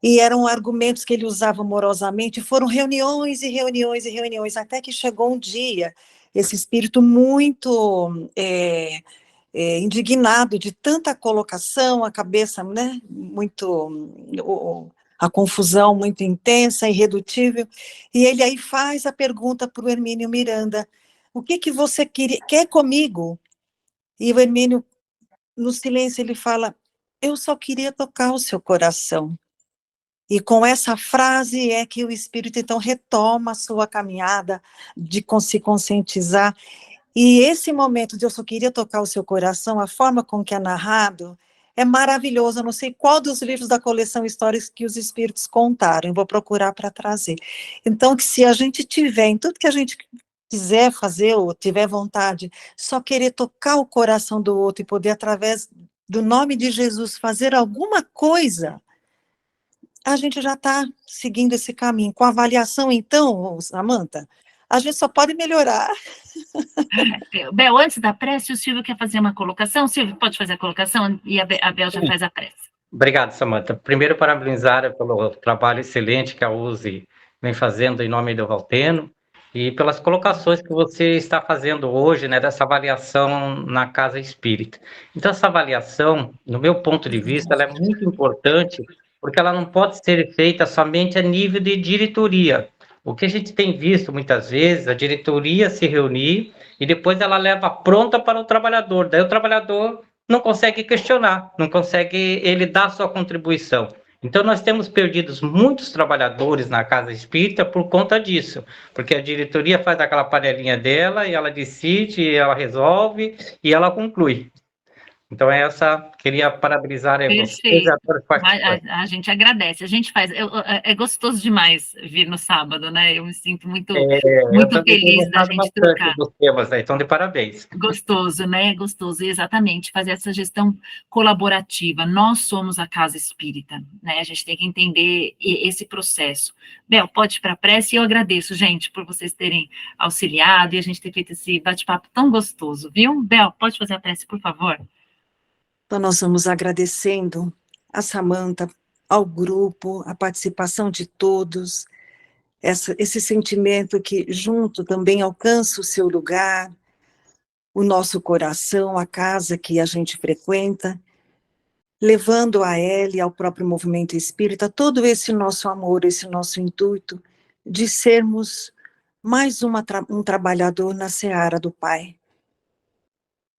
E eram argumentos que ele usava amorosamente, foram reuniões e reuniões e reuniões, até que chegou um dia, esse espírito muito indignado de tanta colocação, a cabeça, né, a confusão muito intensa, irredutível, e ele aí faz a pergunta para o Hermínio Miranda, o que você quer comigo? E o Hermínio, no silêncio, ele fala, eu só queria tocar o seu coração. E com essa frase é que o espírito, então, retoma a sua caminhada de se conscientizar. E esse momento de eu só queria tocar o seu coração, a forma com que é narrado, é maravilhoso. Eu não sei qual dos livros da coleção Histórias que os Espíritos Contaram, eu vou procurar para trazer. Então, que se a gente tiver, em tudo que a gente quiser fazer, ou tiver vontade, só querer tocar o coração do outro e poder, através do nome de Jesus, fazer alguma coisa, a gente já está seguindo esse caminho. Com a avaliação, então, Samanta, a gente só pode melhorar. Bel, antes da prece, o Silvio quer fazer uma colocação. Silvio, pode fazer a colocação e a Bel já faz a prece. Obrigado, Samanta. Primeiro, parabenizar pelo trabalho excelente que a USE vem fazendo em nome do Valteno e pelas colocações que você está fazendo hoje, né, dessa avaliação na Casa Espírita. Então, essa avaliação, no meu ponto de vista, ela é muito importante, porque ela não pode ser feita somente a nível de diretoria. O que a gente tem visto muitas vezes, a diretoria se reunir e depois ela leva pronta para o trabalhador. Daí o trabalhador não consegue questionar, não consegue ele dar sua contribuição. Então, nós temos perdido muitos trabalhadores na Casa Espírita por conta disso, porque a diretoria faz aquela panelinha dela e ela decide, ela resolve e ela conclui. Então, queria parabenizar vocês. A gente agradece, a gente faz. É gostoso demais vir no sábado, né? Eu me sinto muito feliz da gente trocar. Dos temas, né? Então, de parabéns. Gostoso, né? Gostoso, exatamente, fazer essa gestão colaborativa. Nós somos a Casa Espírita, né? A gente tem que entender esse processo. Bel, pode ir para a prece, e eu agradeço, gente, por vocês terem auxiliado e a gente ter feito esse bate-papo tão gostoso, viu? Bel, pode fazer a prece, por favor? Então, nós vamos agradecendo a Samanta, ao grupo, a participação de todos, esse sentimento que junto também alcança o seu lugar, o nosso coração, a casa que a gente frequenta, levando a ela e ao próprio movimento espírita todo esse nosso amor, esse nosso intuito de sermos mais um trabalhador na seara do Pai.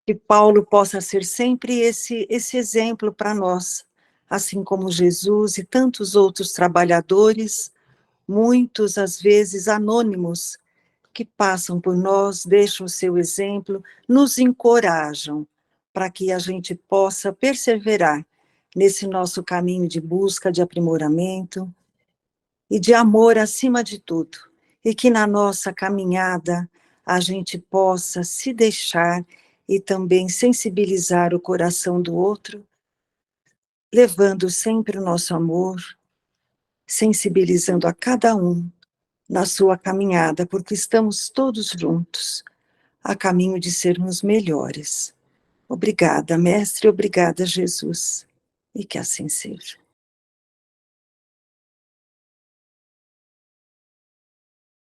Que Paulo possa ser sempre esse exemplo para nós, assim como Jesus e tantos outros trabalhadores, muitos, às vezes, anônimos, que passam por nós, deixam o seu exemplo, nos encorajam para que a gente possa perseverar nesse nosso caminho de busca, de aprimoramento e de amor acima de tudo, e que na nossa caminhada a gente possa se deixar e também sensibilizar o coração do outro, levando sempre o nosso amor, sensibilizando a cada um na sua caminhada, porque estamos todos juntos, a caminho de sermos melhores. Obrigada, Mestre, obrigada, Jesus, e que assim seja.